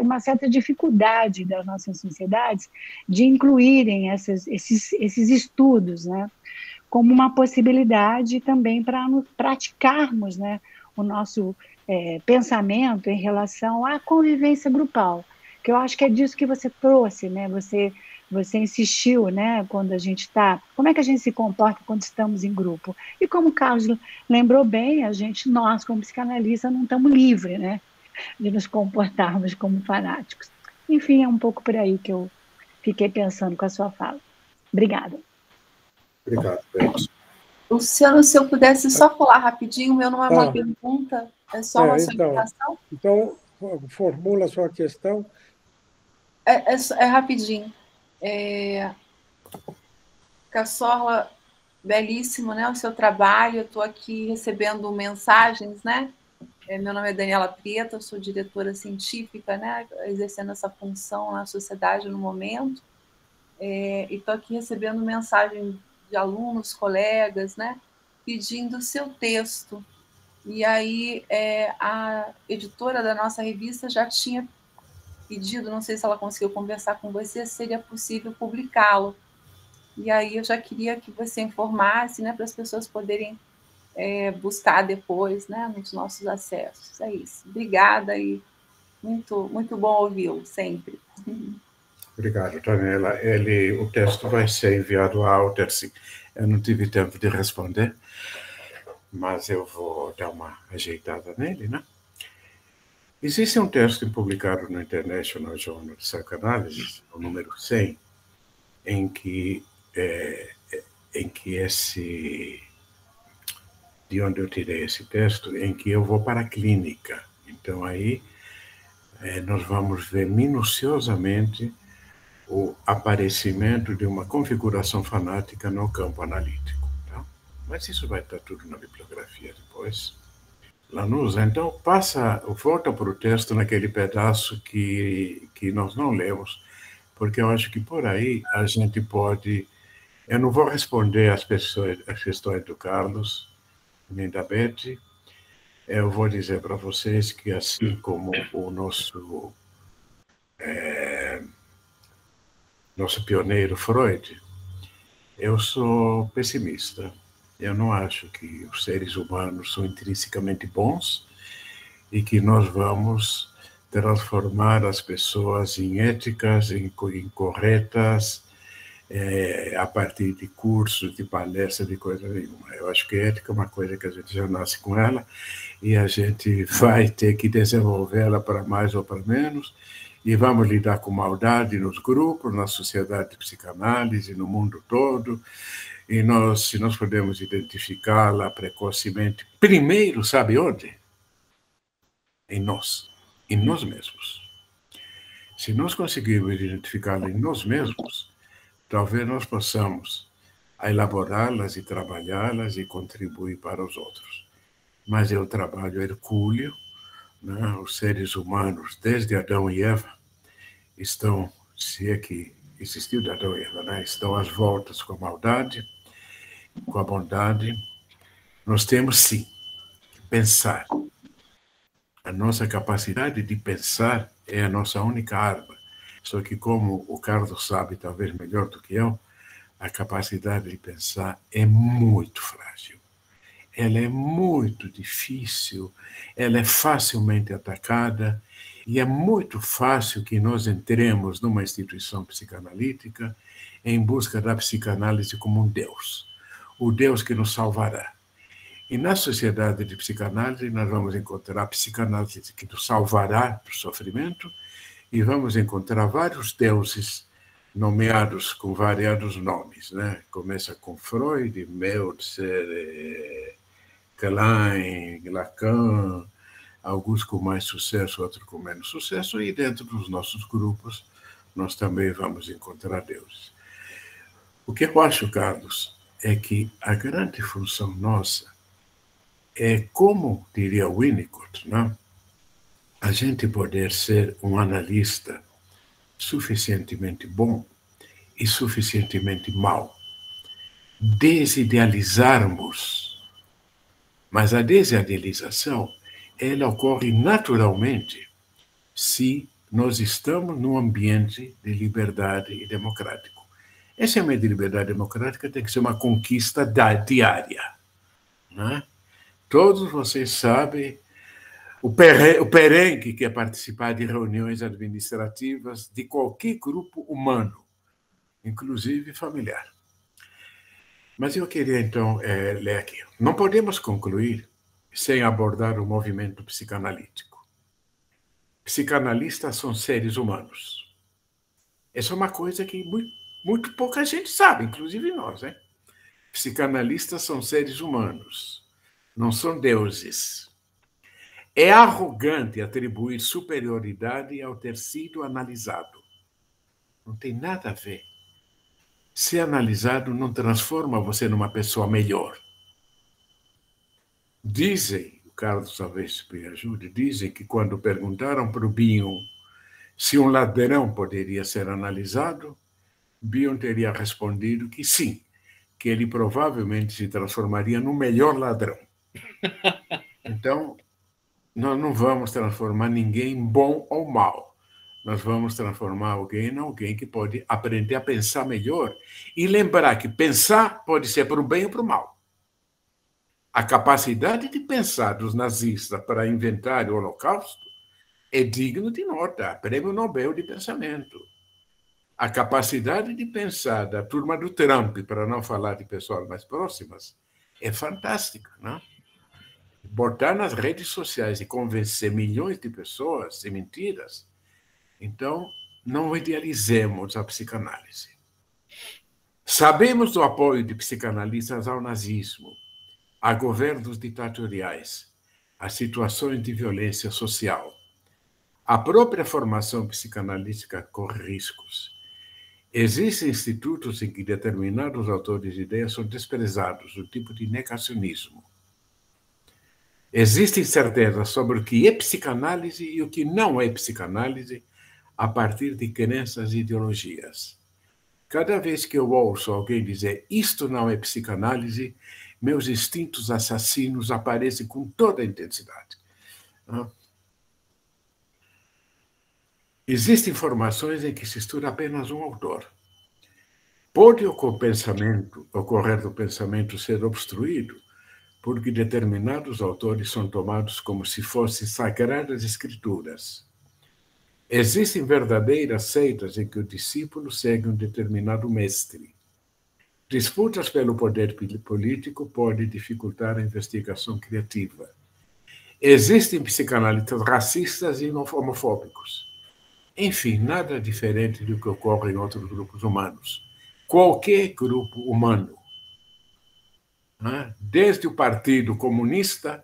Speaker 6: uma certa dificuldade das nossas sociedades de incluírem esses estudos, né, como uma possibilidade também para praticarmos, né, o nosso pensamento em relação à convivência grupal, que eu acho que é disso que você trouxe, né, você insistiu, né, quando a gente está... Como é que a gente se comporta quando estamos em grupo? E como o Carlos lembrou bem, nós, como psicanalistas, não estamos livres, né, de nos comportarmos como fanáticos. Enfim, é um pouco por aí que eu fiquei pensando com a sua fala. Obrigada.
Speaker 3: Obrigado, Beth.
Speaker 2: Luciano, se eu pudesse só falar rapidinho, o meu não é uma pergunta, é só uma solicitação.
Speaker 4: Então, formula a sua questão.
Speaker 2: É rapidinho. Cassorla, belíssimo, né, o seu trabalho. Eu estou aqui recebendo mensagens, né? Meu nome é Daniela Preta, eu sou diretora científica, né, exercendo essa função na sociedade no momento, e estou aqui recebendo mensagem de alunos, colegas, né, pedindo o seu texto. E aí a editora da nossa revista já tinha pedido, não sei se ela conseguiu conversar com você, se seria possível publicá-lo. E aí eu já queria que você informasse, né, para as pessoas poderem buscar depois, né, nos nossos acessos. É isso. Obrigada e muito, muito bom ouvi-lo, sempre.
Speaker 3: Obrigado, Daniela. O texto vai ser enviado à Altersi. Eu não tive tempo de responder. mas eu vou dar uma ajeitada nele, né? Existe um texto publicado no International Journal of Psychoanalysis, o número 100, em que de onde eu tirei esse texto, em que eu vou para a clínica. Então, aí, nós vamos ver minuciosamente o aparecimento de uma configuração fanática no campo analítico. Tá? Mas isso vai estar tudo na bibliografia depois. Lanusa, então, volta para o texto naquele pedaço que nós não lemos, porque eu acho que por aí a gente pode... Eu não vou responder as questões do Carlos, nem da Beth. Eu vou dizer para vocês que, assim como o nosso pioneiro Freud, eu sou pessimista. Eu não acho que os seres humanos são intrinsecamente bons e que nós vamos transformar as pessoas em éticas, em corretas, a partir de cursos, de palestras, de coisa nenhuma. Eu acho que ética é uma coisa que a gente já nasce com ela e a gente vai ter que desenvolvê-la para mais ou para menos, e vamos lidar com maldade nos grupos, na sociedade de psicanálise, no mundo todo, e se nós podemos identificá-la precocemente, primeiro, sabe onde? Em nós mesmos. Se nós conseguirmos identificá-la em nós mesmos, talvez nós possamos elaborá-las e trabalhá-las e contribuir para os outros. Mas é o trabalho hercúleo, né? Os seres humanos, desde Adão e Eva, estão, se é que existiu de Adão e Eva, né? Estão às voltas com a maldade, com a bondade. Nós temos, sim, que pensar. A nossa capacidade de pensar é a nossa única arma. Só que, como o Carlos sabe, talvez melhor do que eu, a capacidade de pensar é muito frágil. Ela é muito difícil, ela é facilmente atacada, e é muito fácil que nós entremos numa instituição psicanalítica em busca da psicanálise como um Deus, o Deus que nos salvará. E na sociedade de psicanálise, nós vamos encontrar a psicanálise que nos salvará do sofrimento, e vamos encontrar vários deuses nomeados com variados nomes, né? Começa com Freud, Meltzer, Klein, Lacan, alguns com mais sucesso, outros com menos sucesso, e dentro dos nossos grupos nós também vamos encontrar deuses. O que eu acho, Carlos, é que a grande função nossa é, como diria Winnicott, né? A gente poder ser um analista suficientemente bom e suficientemente mau. Desidealizarmos. Mas a desidealização, ela ocorre naturalmente se nós estamos num ambiente de liberdade e democrático. Esse ambiente de liberdade democrática tem que ser uma conquista diária, né? Todos vocês sabem o perrengue que é participar de reuniões administrativas de qualquer grupo humano, inclusive familiar. Mas eu queria, então, ler aqui. Não podemos concluir sem abordar o movimento psicanalítico. Psicanalistas são seres humanos. Essa é uma coisa que muito pouca gente sabe, inclusive nós, né? Psicanalistas são seres humanos, não são deuses. É arrogante atribuir superioridade ao ter sido analisado. Não tem nada a ver. Ser analisado não transforma você numa pessoa melhor. Dizem, o Carlos talvez me ajude, dizem que quando perguntaram para o Bion se um ladrão poderia ser analisado, Bion teria respondido que sim, que ele provavelmente se transformaria no melhor ladrão. Então, nós não vamos transformar ninguém em bom ou mal. Nós vamos transformar alguém em alguém que pode aprender a pensar melhor e lembrar que pensar pode ser para o bem ou para o mal. A capacidade de pensar dos nazistas para inventar o Holocausto é digno de nota, Prêmio Nobel de Pensamento. A capacidade de pensar da turma do Trump, para não falar de pessoas mais próximas, é fantástica, né? botar nas redes sociais e convencer milhões de pessoas de mentiras, então não idealizemos a psicanálise. Sabemos do apoio de psicanalistas ao nazismo, a governos ditatoriais, a situações de violência social. A própria formação psicanalítica corre riscos. Existem institutos em que determinados autores de ideias são desprezados, o tipo de negacionismo. Existem certezas sobre o que é psicanálise e o que não é psicanálise a partir de crenças e ideologias. Cada vez que eu ouço alguém dizer isto não é psicanálise, meus instintos assassinos aparecem com toda a intensidade. Existem formações em que se estuda apenas um autor. Pode ocorrer do pensamento ser obstruído porque determinados autores são tomados como se fossem sagradas escrituras. Existem verdadeiras seitas em que o discípulo segue um determinado mestre. Disputas pelo poder político podem dificultar a investigação criativa. Existem psicanalistas racistas e homofóbicos. Enfim, nada diferente do que ocorre em outros grupos humanos. Qualquer grupo humano, desde o Partido Comunista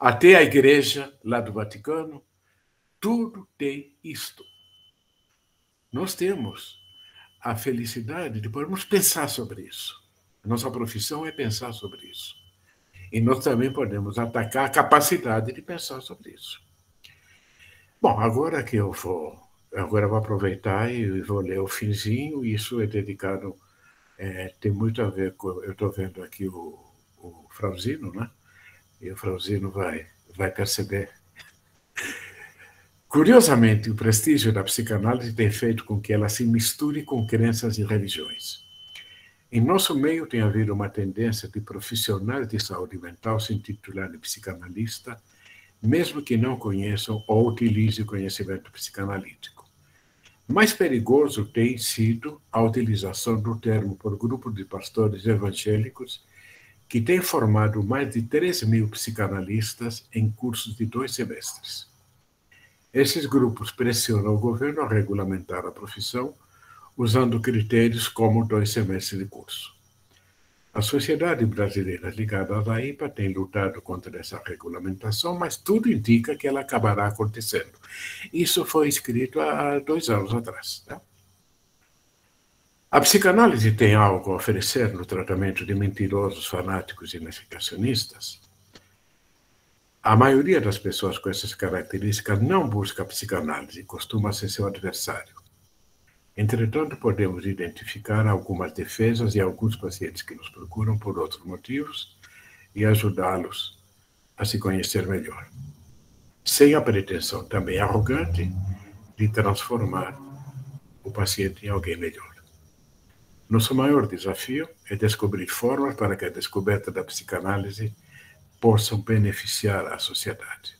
Speaker 3: até a Igreja lá do Vaticano, tudo tem isto. Nós temos a felicidade de podermos pensar sobre isso. A nossa profissão é pensar sobre isso. E nós também podemos atacar a capacidade de pensar sobre isso. Bom, agora eu vou aproveitar e vou ler o finzinho, e isso é dedicado, tem muito a ver com, eu estou vendo aqui o Franzino, né? E o Franzino vai perceber. Curiosamente, o prestígio da psicanálise tem feito com que ela se misture com crenças e religiões. Em nosso meio tem havido uma tendência de profissionais de saúde mental se intitularem psicanalista, mesmo que não conheçam ou utilizem o conhecimento psicanalítico. Mais perigoso tem sido a utilização do termo por grupo de pastores evangélicos que tem formado mais de 3.000 psicanalistas em cursos de 2 semestres. Esses grupos pressionam o governo a regulamentar a profissão, usando critérios como 2 semestres de curso. A sociedade brasileira ligada à AIPA tem lutado contra essa regulamentação, mas tudo indica que ela acabará acontecendo. Isso foi escrito há 2 anos atrás. Tá? A psicanálise tem algo a oferecer no tratamento de mentirosos, fanáticos e negacionistas? A maioria das pessoas com essas características não busca a psicanálise, costuma ser seu adversário. Entretanto, podemos identificar algumas defesas e alguns pacientes que nos procuram por outros motivos e ajudá-los a se conhecer melhor, sem a pretensão também arrogante de transformar o paciente em alguém melhor. Nosso maior desafio é descobrir formas para que a descoberta da psicanálise possam beneficiar a sociedade.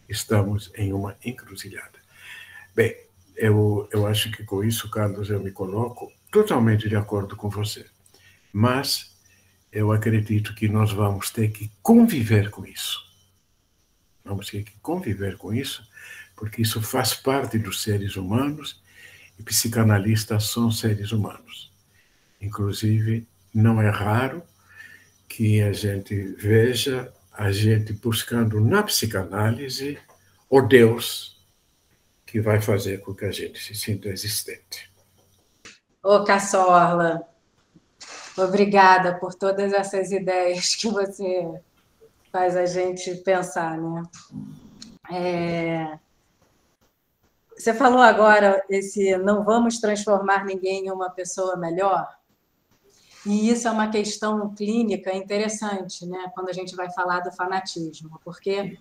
Speaker 3: Estamos em uma encruzilhada. Bem, eu acho que com isso, Carlos, eu me coloco totalmente de acordo com você. Mas eu acredito que nós vamos ter que conviver com isso. Vamos ter que conviver com isso, porque isso faz parte dos seres humanos e psicanalistas são seres humanos. Inclusive, não é raro que a gente veja a gente buscando na psicanálise o Deus que vai fazer com que a gente se sinta existente.
Speaker 7: Ô, Cassorla, obrigada por todas essas ideias que você faz a gente pensar, né? Você falou agora não vamos transformar ninguém em uma pessoa melhor, e isso é uma questão clínica interessante, né? Quando a gente vai falar do fanatismo, porque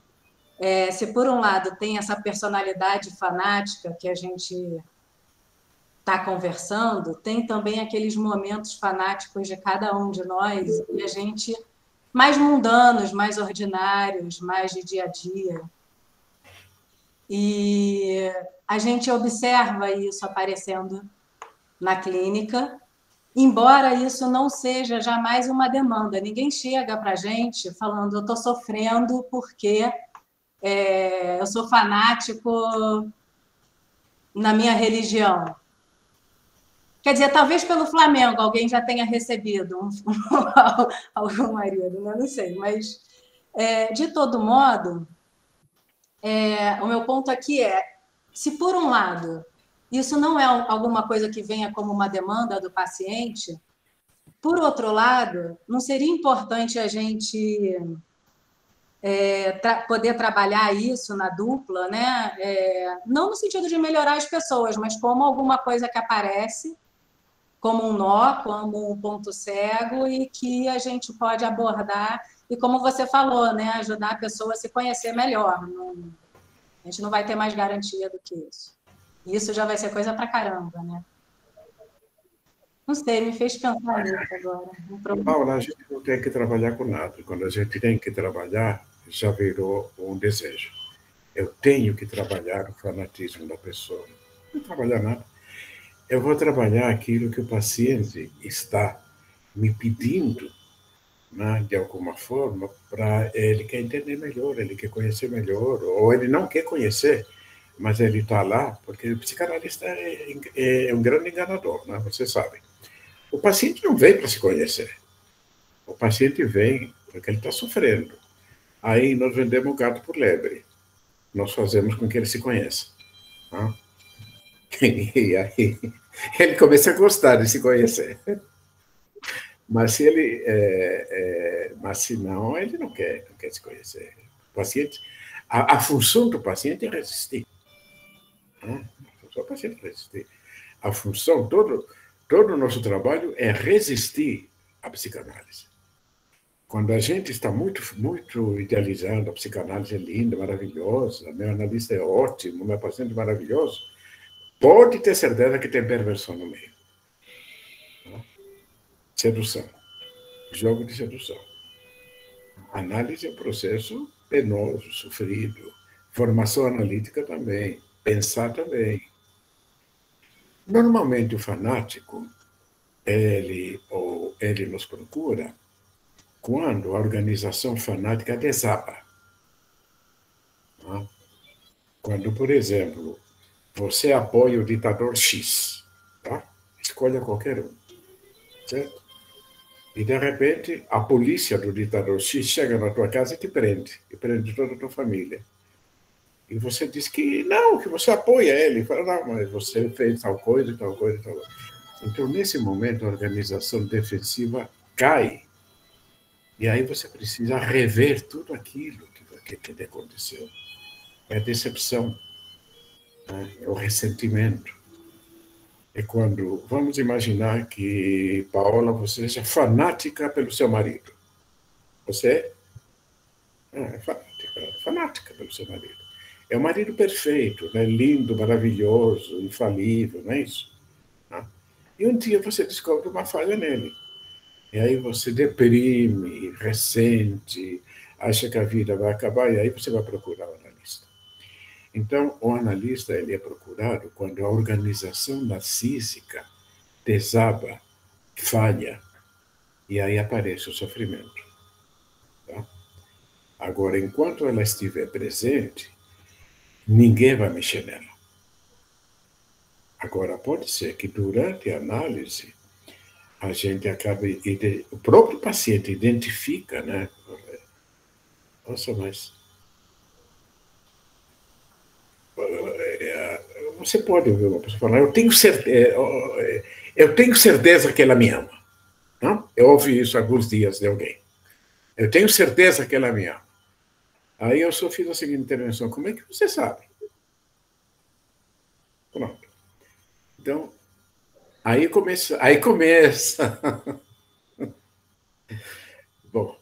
Speaker 7: se por um lado tem essa personalidade fanática que a gente está conversando, tem também aqueles momentos fanáticos de cada um de nós, e a gente mais mundanos, mais ordinários, mais de dia a dia. E a gente observa isso aparecendo na clínica embora isso não seja jamais uma demanda. Ninguém chega para a gente falando, eu estou sofrendo porque eu sou fanático na minha religião. Quer dizer, talvez pelo Flamengo alguém já tenha recebido algum marido, né? Não sei, mas de todo modo, o meu ponto aqui se por um lado isso não é alguma coisa que venha como uma demanda do paciente, por outro lado, não seria importante a gente poder trabalhar isso na dupla, né? Não no sentido de melhorar as pessoas, mas como alguma coisa que aparece, como um nó, como um ponto cego, e que a gente pode abordar, e como você falou, né? Ajudar a pessoa a se conhecer melhor. A gente não vai ter mais garantia do que isso. Isso já vai ser coisa pra caramba, né? Não sei, me fez pensar nisso agora.
Speaker 3: Paula, a gente não tem que trabalhar com nada. Quando a gente tem que trabalhar, já virou um desejo. Eu tenho que trabalhar o fanatismo da pessoa. Não trabalhar nada. Eu vou trabalhar aquilo que o paciente está me pedindo, né, de alguma forma, para ele quer entender melhor, ele quer conhecer melhor, ou ele não quer conhecer, mas ele está lá, porque o psicanalista é um grande enganador, né? Você sabe. O paciente não vem para se conhecer. O paciente vem porque ele está sofrendo. Aí nós vendemos o gato por lebre. Nós fazemos com que ele se conheça. Né? E aí ele começa a gostar de se conhecer. Mas se ele, mas se não, ele não quer se conhecer. O paciente, a função do paciente é resistir. Né? A função do paciente é resistir. A função, todo o nosso trabalho é resistir à psicanálise. Quando a gente está muito, muito idealizando, a psicanálise é linda, maravilhosa, meu analista é ótimo, meu paciente é maravilhoso, pode ter certeza que tem perversão no meio. Sedução. Jogo de sedução. Análise é um processo penoso, sofrido. Formação analítica também. Pensar também. Normalmente o fanático, ele nos procura quando a organização fanática desaba. Quando, por exemplo, você apoia o ditador X, tá? Escolha qualquer um, certo? E, de repente, a polícia do ditador X chega na tua casa e prende toda a tua família. E você diz que não, que você apoia ele. Fala, não, mas você fez tal coisa, tal coisa, tal coisa. Então, nesse momento, a organização defensiva cai. E aí você precisa rever tudo aquilo que aconteceu. É a decepção, né? É o ressentimento. É quando, vamos imaginar que, Paola, você seja fanática pelo seu marido. Você é fanática pelo seu marido. É o marido perfeito, né? Lindo, maravilhoso, infalível, não é isso? E um dia você descobre uma falha nele. E aí você deprime, ressente, acha que a vida vai acabar, e aí você vai procurar o analista. Então, o analista ele é procurado quando a organização narcísica desaba, falha, e aí aparece o sofrimento. Tá? Agora, enquanto ela estiver presente, ninguém vai mexer nela. Agora, pode ser que durante a análise, a gente acaba, o próprio paciente identifica, né? Nossa, mas você pode ouvir uma pessoa falar, eu tenho certeza que ela me ama. Não? Eu ouvi isso há alguns dias de alguém. Eu tenho certeza que ela me ama. Aí eu só fiz a seguinte intervenção, como é que você sabe? Pronto. Então, aí começa. Bom,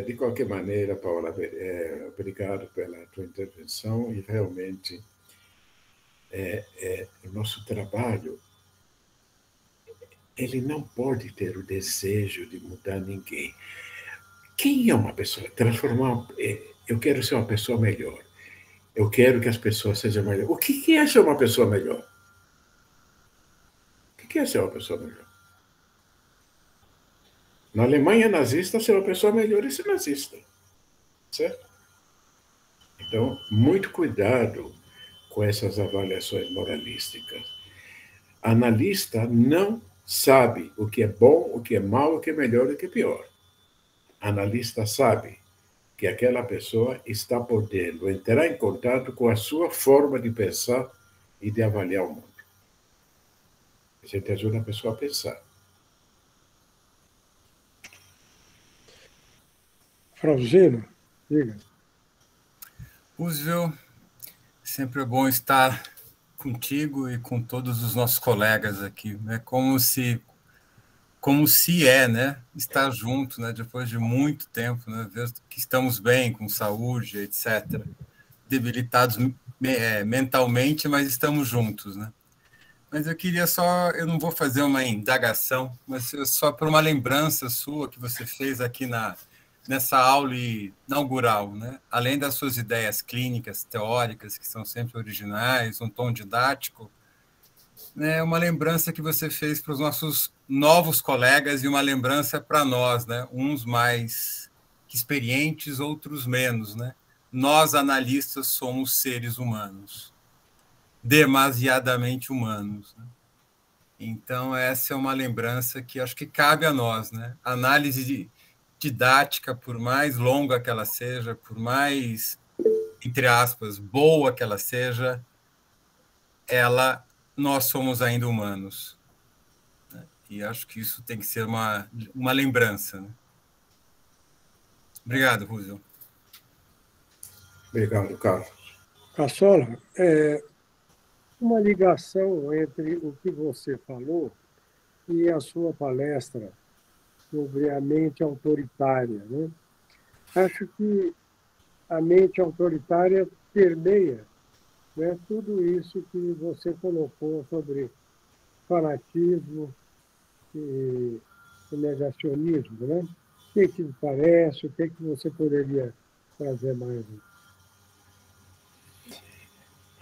Speaker 3: de qualquer maneira, Paula, obrigado pela tua intervenção e realmente o nosso trabalho ele não pode ter o desejo de mudar ninguém. Quem é uma pessoa? Transformar. Eu quero ser uma pessoa melhor. Eu quero que as pessoas sejam melhores. O que é ser uma pessoa melhor? O que é ser uma pessoa melhor? Na Alemanha nazista, ser uma pessoa melhor é ser nazista. Certo? Então, muito cuidado com essas avaliações moralísticas. Analista não sabe o que é bom, o que é mal, o que é melhor e o que é pior. Analista sabe que aquela pessoa está podendo entrar em contato com a sua forma de pensar e de avaliar o mundo. A gente ajuda a pessoa a pensar.
Speaker 4: Franzino, diga.
Speaker 8: Roosevelt, sempre é bom estar contigo e com todos os nossos colegas aqui. É como se é, né? Estar junto, né? Depois de muito tempo, né? Ver que estamos bem, com saúde, etc. Debilitados mentalmente, mas estamos juntos, né? Mas eu queria eu não vou fazer uma indagação, mas só por uma lembrança sua que você fez aqui nessa aula inaugural, né? Além das suas ideias clínicas, teóricas, que são sempre originais, um tom didático, né? Uma lembrança que você fez para os nossos novos colegas e uma lembrança para nós, né? Uns mais experientes, outros menos, né? Nós, analistas, somos seres humanos, demasiadamente humanos, né? Então, essa é uma lembrança que acho que cabe a nós, né? Análise didática, por mais longa que ela seja, por mais, entre aspas, boa que ela seja, nós somos ainda humanos, né? E acho que isso tem que ser uma lembrança, né? Obrigado, Roosevelt.
Speaker 3: Obrigado, Carlos.
Speaker 4: Cassola, uma ligação entre o que você falou e a sua palestra sobre a mente autoritária, né? Acho que a mente autoritária permeia, né, tudo isso que você colocou sobre fanatismo e negacionismo, né? O que lhe parece? O que você poderia trazer mais?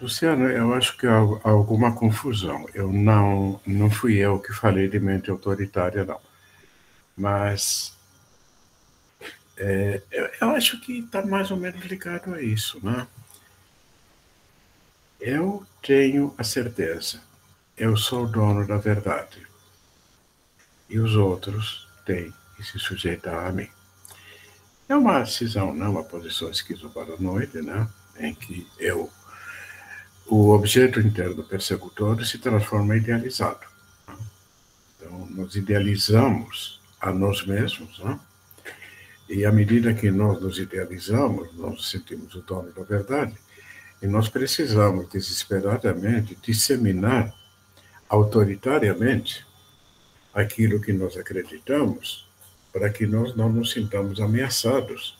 Speaker 3: Luciano, eu acho que há alguma confusão. Não fui eu que falei de mente autoritária, não. Mas eu acho que está mais ou menos ligado a isso, né? Eu tenho a certeza, eu sou o dono da verdade. E os outros têm que se sujeitar a mim. É uma decisão, não uma posição esquizoparanoide, né? Em que o objeto interno persecutor se transforma em idealizado. Então, nós idealizamos a nós mesmos, né? E à medida que nós nos idealizamos, nós nos sentimos o dono da verdade, e nós precisamos desesperadamente disseminar autoritariamente aquilo que nós acreditamos, para que nós não nos sintamos ameaçados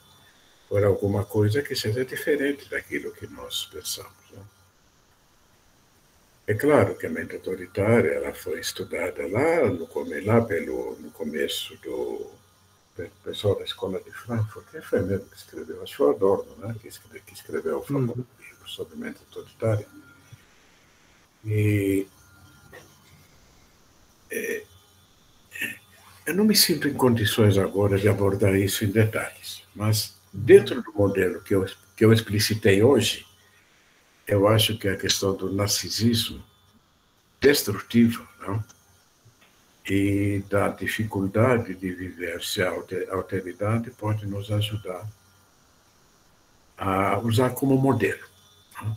Speaker 3: por alguma coisa que seja diferente daquilo que nós pensamos, né? É claro que a mente autoritária ela foi estudada no começo do pessoal da Escola de Frankfurt. Quem foi mesmo que escreveu? Acho que foi o Adorno, né? Que escreveu o famoso livro sobre mente autoritária. E eu não me sinto em condições agora de abordar isso em detalhes, mas dentro do modelo que eu explicitei hoje, eu acho que a questão do narcisismo destrutivo, não? E da dificuldade de viver se a alteridade pode nos ajudar a usar como modelo, não?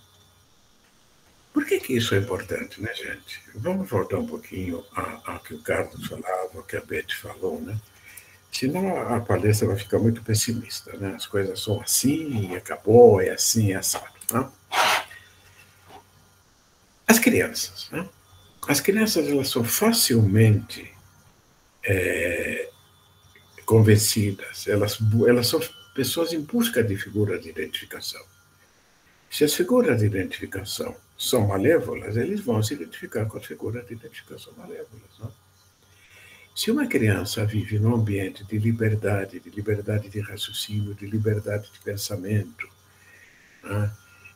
Speaker 3: Por que isso é importante, né, gente? Vamos voltar um pouquinho ao que o Carlos falava, ao que a Beth falou, né? Senão a palestra vai ficar muito pessimista, né? As coisas são assim, e acabou, é assim, é assado, né? As crianças, né? As crianças elas são facilmente convencidas, elas são pessoas em busca de figuras de identificação. Se as figuras de identificação são malévolas, eles vão se identificar com as figuras de identificação malévolas, não? Se uma criança vive num ambiente de liberdade de raciocínio, de liberdade de pensamento, né,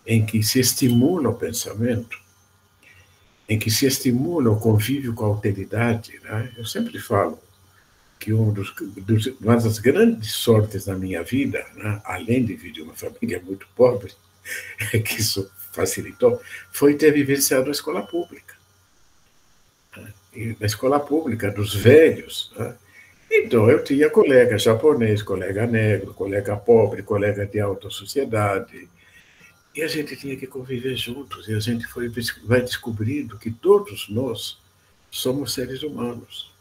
Speaker 3: em que se estimula o pensamento, em que se estimula o convívio com a alteridade, né? Eu sempre falo que uma das grandes sortes da minha vida, né, além de vir de uma família muito pobre, que isso facilitou, foi ter vivenciado a escola pública. E na escola pública, dos velhos. Né? Então, eu tinha colega japonês, colega negro, colega pobre, colega de alta sociedade, e a gente tinha que conviver juntos, e a gente vai descobrindo que todos nós somos seres humanos.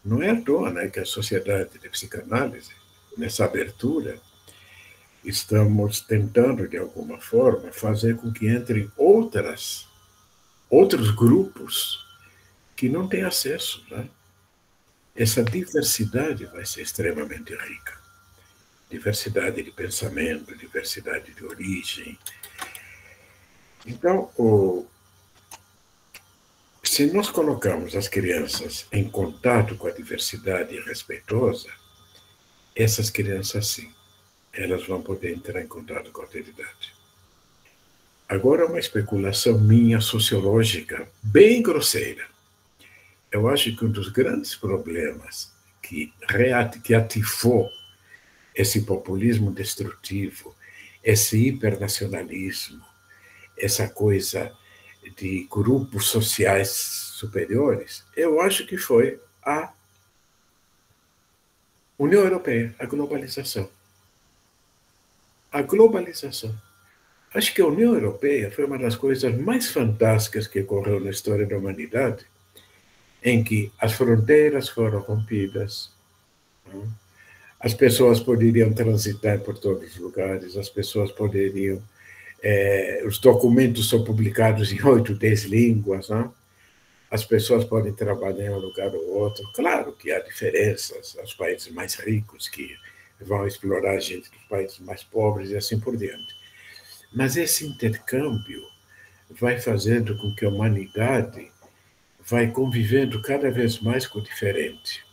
Speaker 3: Não é à toa, né, que a Sociedade de Psicanálise, nessa abertura, estamos tentando, de alguma forma, fazer com que entrem outros grupos que não têm acesso. Né? Essa diversidade vai ser extremamente rica. Diversidade de pensamento, diversidade de origem. Então, se nós colocamos as crianças em contato com a diversidade respeitosa, essas crianças, sim, elas vão poder entrar em contato com a alteridade. Agora, uma especulação minha sociológica bem grosseira. Eu acho que um dos grandes problemas que ativou esse populismo destrutivo, esse hipernacionalismo, essa coisa de grupos sociais superiores, eu acho que foi a União Europeia, a globalização. A globalização. Acho que a União Europeia foi uma das coisas mais fantásticas que ocorreu na história da humanidade, em que as fronteiras foram rompidas, as pessoas poderiam transitar por todos os lugares, as pessoas poderiam... os documentos são publicados em 8, 10 línguas, né? As pessoas podem trabalhar em um lugar ou outro. Claro que há diferenças, os países mais ricos que vão explorar a gente dos países mais pobres e assim por diante. Mas esse intercâmbio vai fazendo com que a humanidade vai convivendo cada vez mais com o diferente.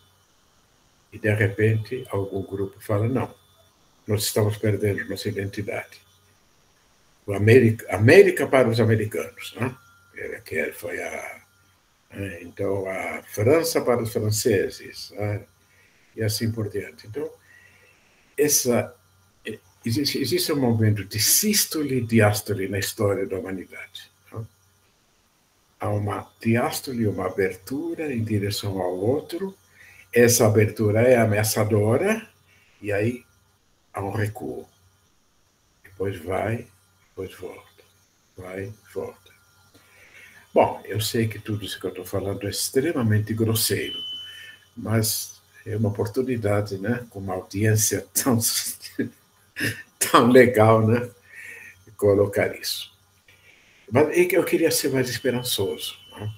Speaker 3: E, de repente, algum grupo fala, não, nós estamos perdendo nossa identidade. América para os americanos, né? Que foi então, a França para os franceses, né? E assim por diante. Então, existe um momento de sístole e diástole na história da humanidade. Né? Há uma diástole, uma abertura em direção ao outro, essa abertura é ameaçadora, e aí há um recuo. Depois vai, depois volta, vai, volta. Bom, eu sei que tudo isso que eu estou falando é extremamente grosseiro, mas é uma oportunidade, né, com uma audiência tão legal, né, de colocar isso. Mas eu queria ser mais esperançoso. Né?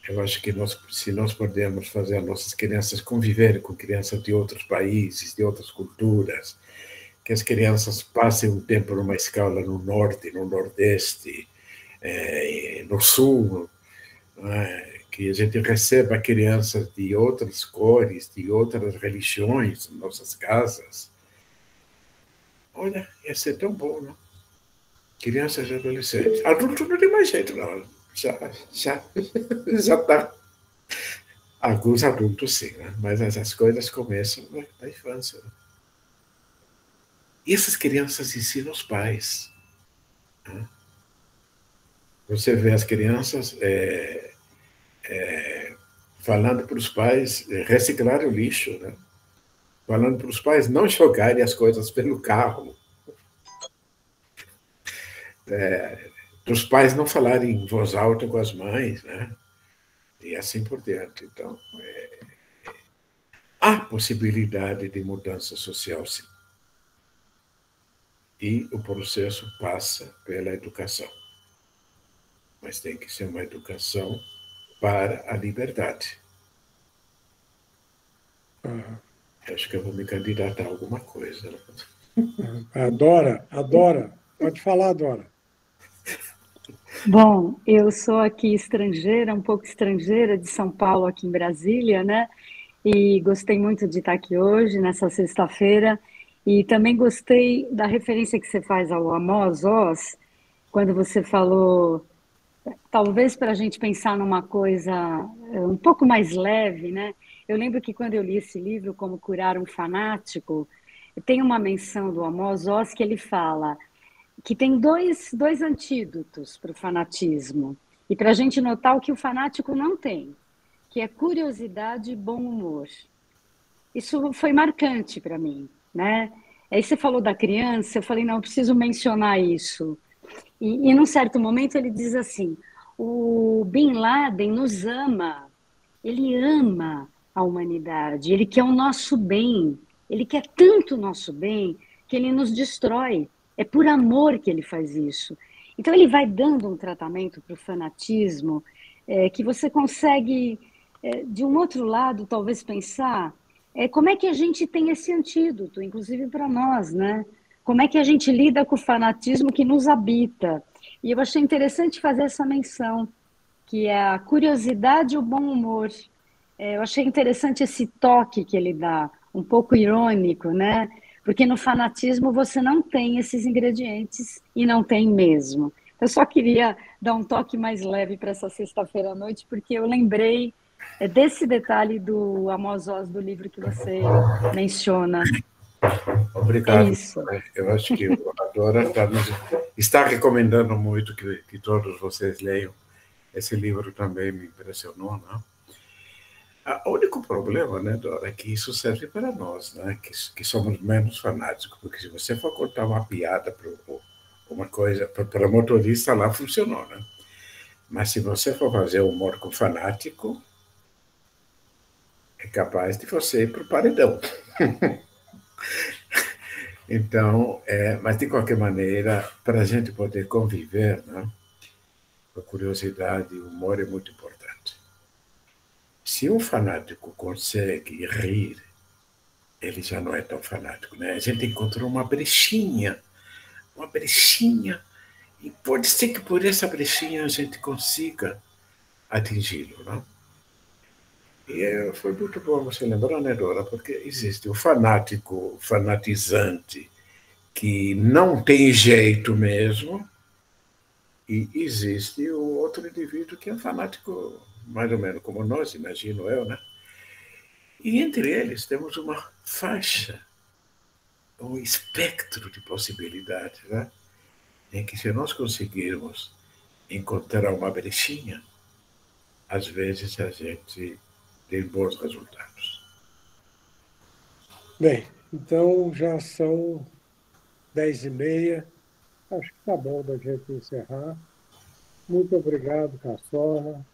Speaker 3: Eu acho que se nós pudermos fazer as nossas crianças conviverem com crianças de outros países, de outras culturas, que as crianças passem um tempo numa escola no norte, no nordeste, no sul, que a gente receba crianças de outras cores, de outras religiões em nossas casas. Olha, ia ser tão bom, não? Crianças e adolescentes. Adulto não tem mais jeito, não. Já está. Alguns adultos, sim, né? Mas essas coisas começam na infância. Né? E essas crianças ensinam os pais. Né? Você vê as crianças falando para os pais reciclar o lixo, né? Falando para os pais não jogarem as coisas pelo carro. Dos pais não falarem em voz alta com as mães, né? E assim por diante. Então, há possibilidade de mudança social, sim. E o processo passa pela educação. Mas tem que ser uma educação para a liberdade. Acho que eu vou me candidatar a alguma coisa.
Speaker 4: Adora. Pode falar, Dora.
Speaker 6: Bom, eu sou aqui estrangeira, um pouco estrangeira, de São Paulo, aqui em Brasília, né? E gostei muito de estar aqui hoje, nessa sexta-feira. E também gostei da referência que você faz ao Amos Oz, quando você falou, talvez para a gente pensar numa coisa um pouco mais leve, né? Eu lembro que quando eu li esse livro, Como Curar um Fanático, tem uma menção do Amos Oz que ele fala que tem dois antídotos para o fanatismo, e para a gente notar o que o fanático não tem, que é curiosidade e bom humor. Isso foi marcante para mim, né? Aí você falou da criança, eu falei, não, eu preciso mencionar isso. E num certo momento ele diz assim, o Bin Laden nos ama, ele ama a humanidade, ele quer o nosso bem, ele quer tanto o nosso bem que ele nos destrói. É por amor que ele faz isso. Então ele vai dando um tratamento para o fanatismo que você consegue, de um outro lado, talvez pensar como é que a gente tem esse antídoto, inclusive para nós, né? Como é que a gente lida com o fanatismo que nos habita? E eu achei interessante fazer essa menção, que é a curiosidade e o bom humor. Eu achei interessante esse toque que ele dá, um pouco irônico, né? Porque no fanatismo você não tem esses ingredientes e não tem mesmo. Eu só queria dar um toque mais leve para essa sexta-feira à noite, porque eu lembrei desse detalhe do Amos Oz, do livro que você menciona.
Speaker 3: Obrigado.
Speaker 6: É isso.
Speaker 3: Eu acho que o Adora está recomendando muito que todos vocês leiam. Esse livro também me impressionou, né? O único problema, né, Dora, é que isso serve para nós, né, que somos menos fanáticos, porque se você for contar uma piada para uma coisa, para motorista, lá funcionou, né? Mas se você for fazer humor com fanático, é capaz de você ir para o paredão. Então, mas de qualquer maneira, para a gente poder conviver, né, a curiosidade e o humor é muito importante. Se um fanático consegue rir, ele já não é tão fanático, né? A gente encontrou uma brechinha, e pode ser que por essa brechinha a gente consiga atingi-lo, né? E foi muito bom você lembrar, né, Dora? Porque existe o fanático, fanatizante, que não tem jeito mesmo, e existe o outro indivíduo que é um fanático mais ou menos como nós, imagino eu, né? E entre eles temos uma faixa, um espectro de possibilidades, né? Em que se nós conseguirmos encontrar uma brechinha, às vezes a gente tem bons resultados.
Speaker 4: Bem, então já são 10h30, acho que está bom da gente encerrar. Muito obrigado, Caçorla.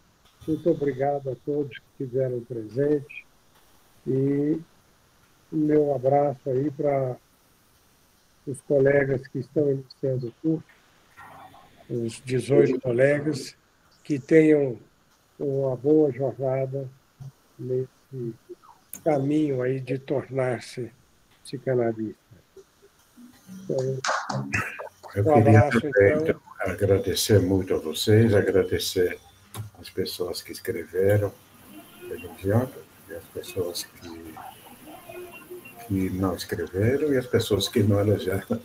Speaker 4: Muito obrigado a todos que estiveram presentes. E meu abraço aí para os colegas que estão iniciando o curso, os 18 colegas, que tenham uma boa jornada nesse caminho aí de tornar-se psicanalista. Então,
Speaker 3: eu queria também, então, agradecer muito a vocês, agradecer as pessoas que escreveram, elogiando, e as pessoas que não escreveram e as pessoas que não elogiaram.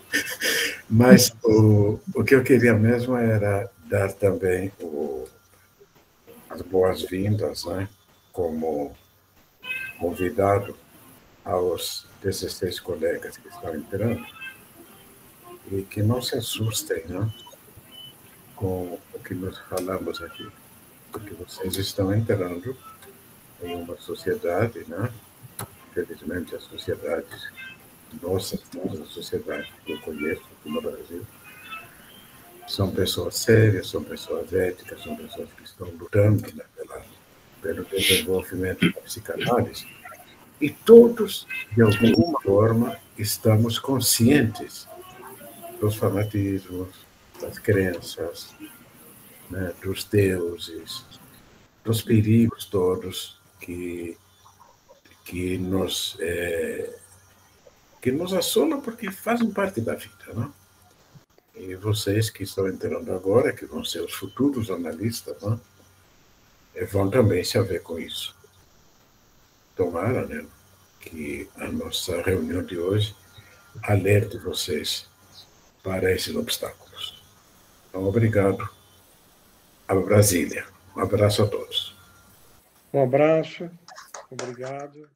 Speaker 3: Mas o que eu queria mesmo era dar também as boas-vindas, né, como convidado aos 16 colegas que estão entrando, e que não se assustem, né, com o que nós falamos aqui, porque vocês estão entrando em uma sociedade, né? Infelizmente, as sociedades nossas, todas as sociedades que eu conheço aqui no Brasil, são pessoas sérias, são pessoas éticas, são pessoas que estão lutando, né, pelo desenvolvimento da psicanálise, e todos, de alguma forma, estamos conscientes dos fanatismos, das crenças, né, dos deuses, dos perigos todos que nos assolam porque fazem parte da vida, não? E vocês que estão entrando agora, que vão ser os futuros analistas, não? Vão também se haver com isso. Tomara, né, que a nossa reunião de hoje alerte vocês para esses obstáculos. Então, obrigado a Brasília. Um abraço a todos.
Speaker 4: Um abraço. Obrigado.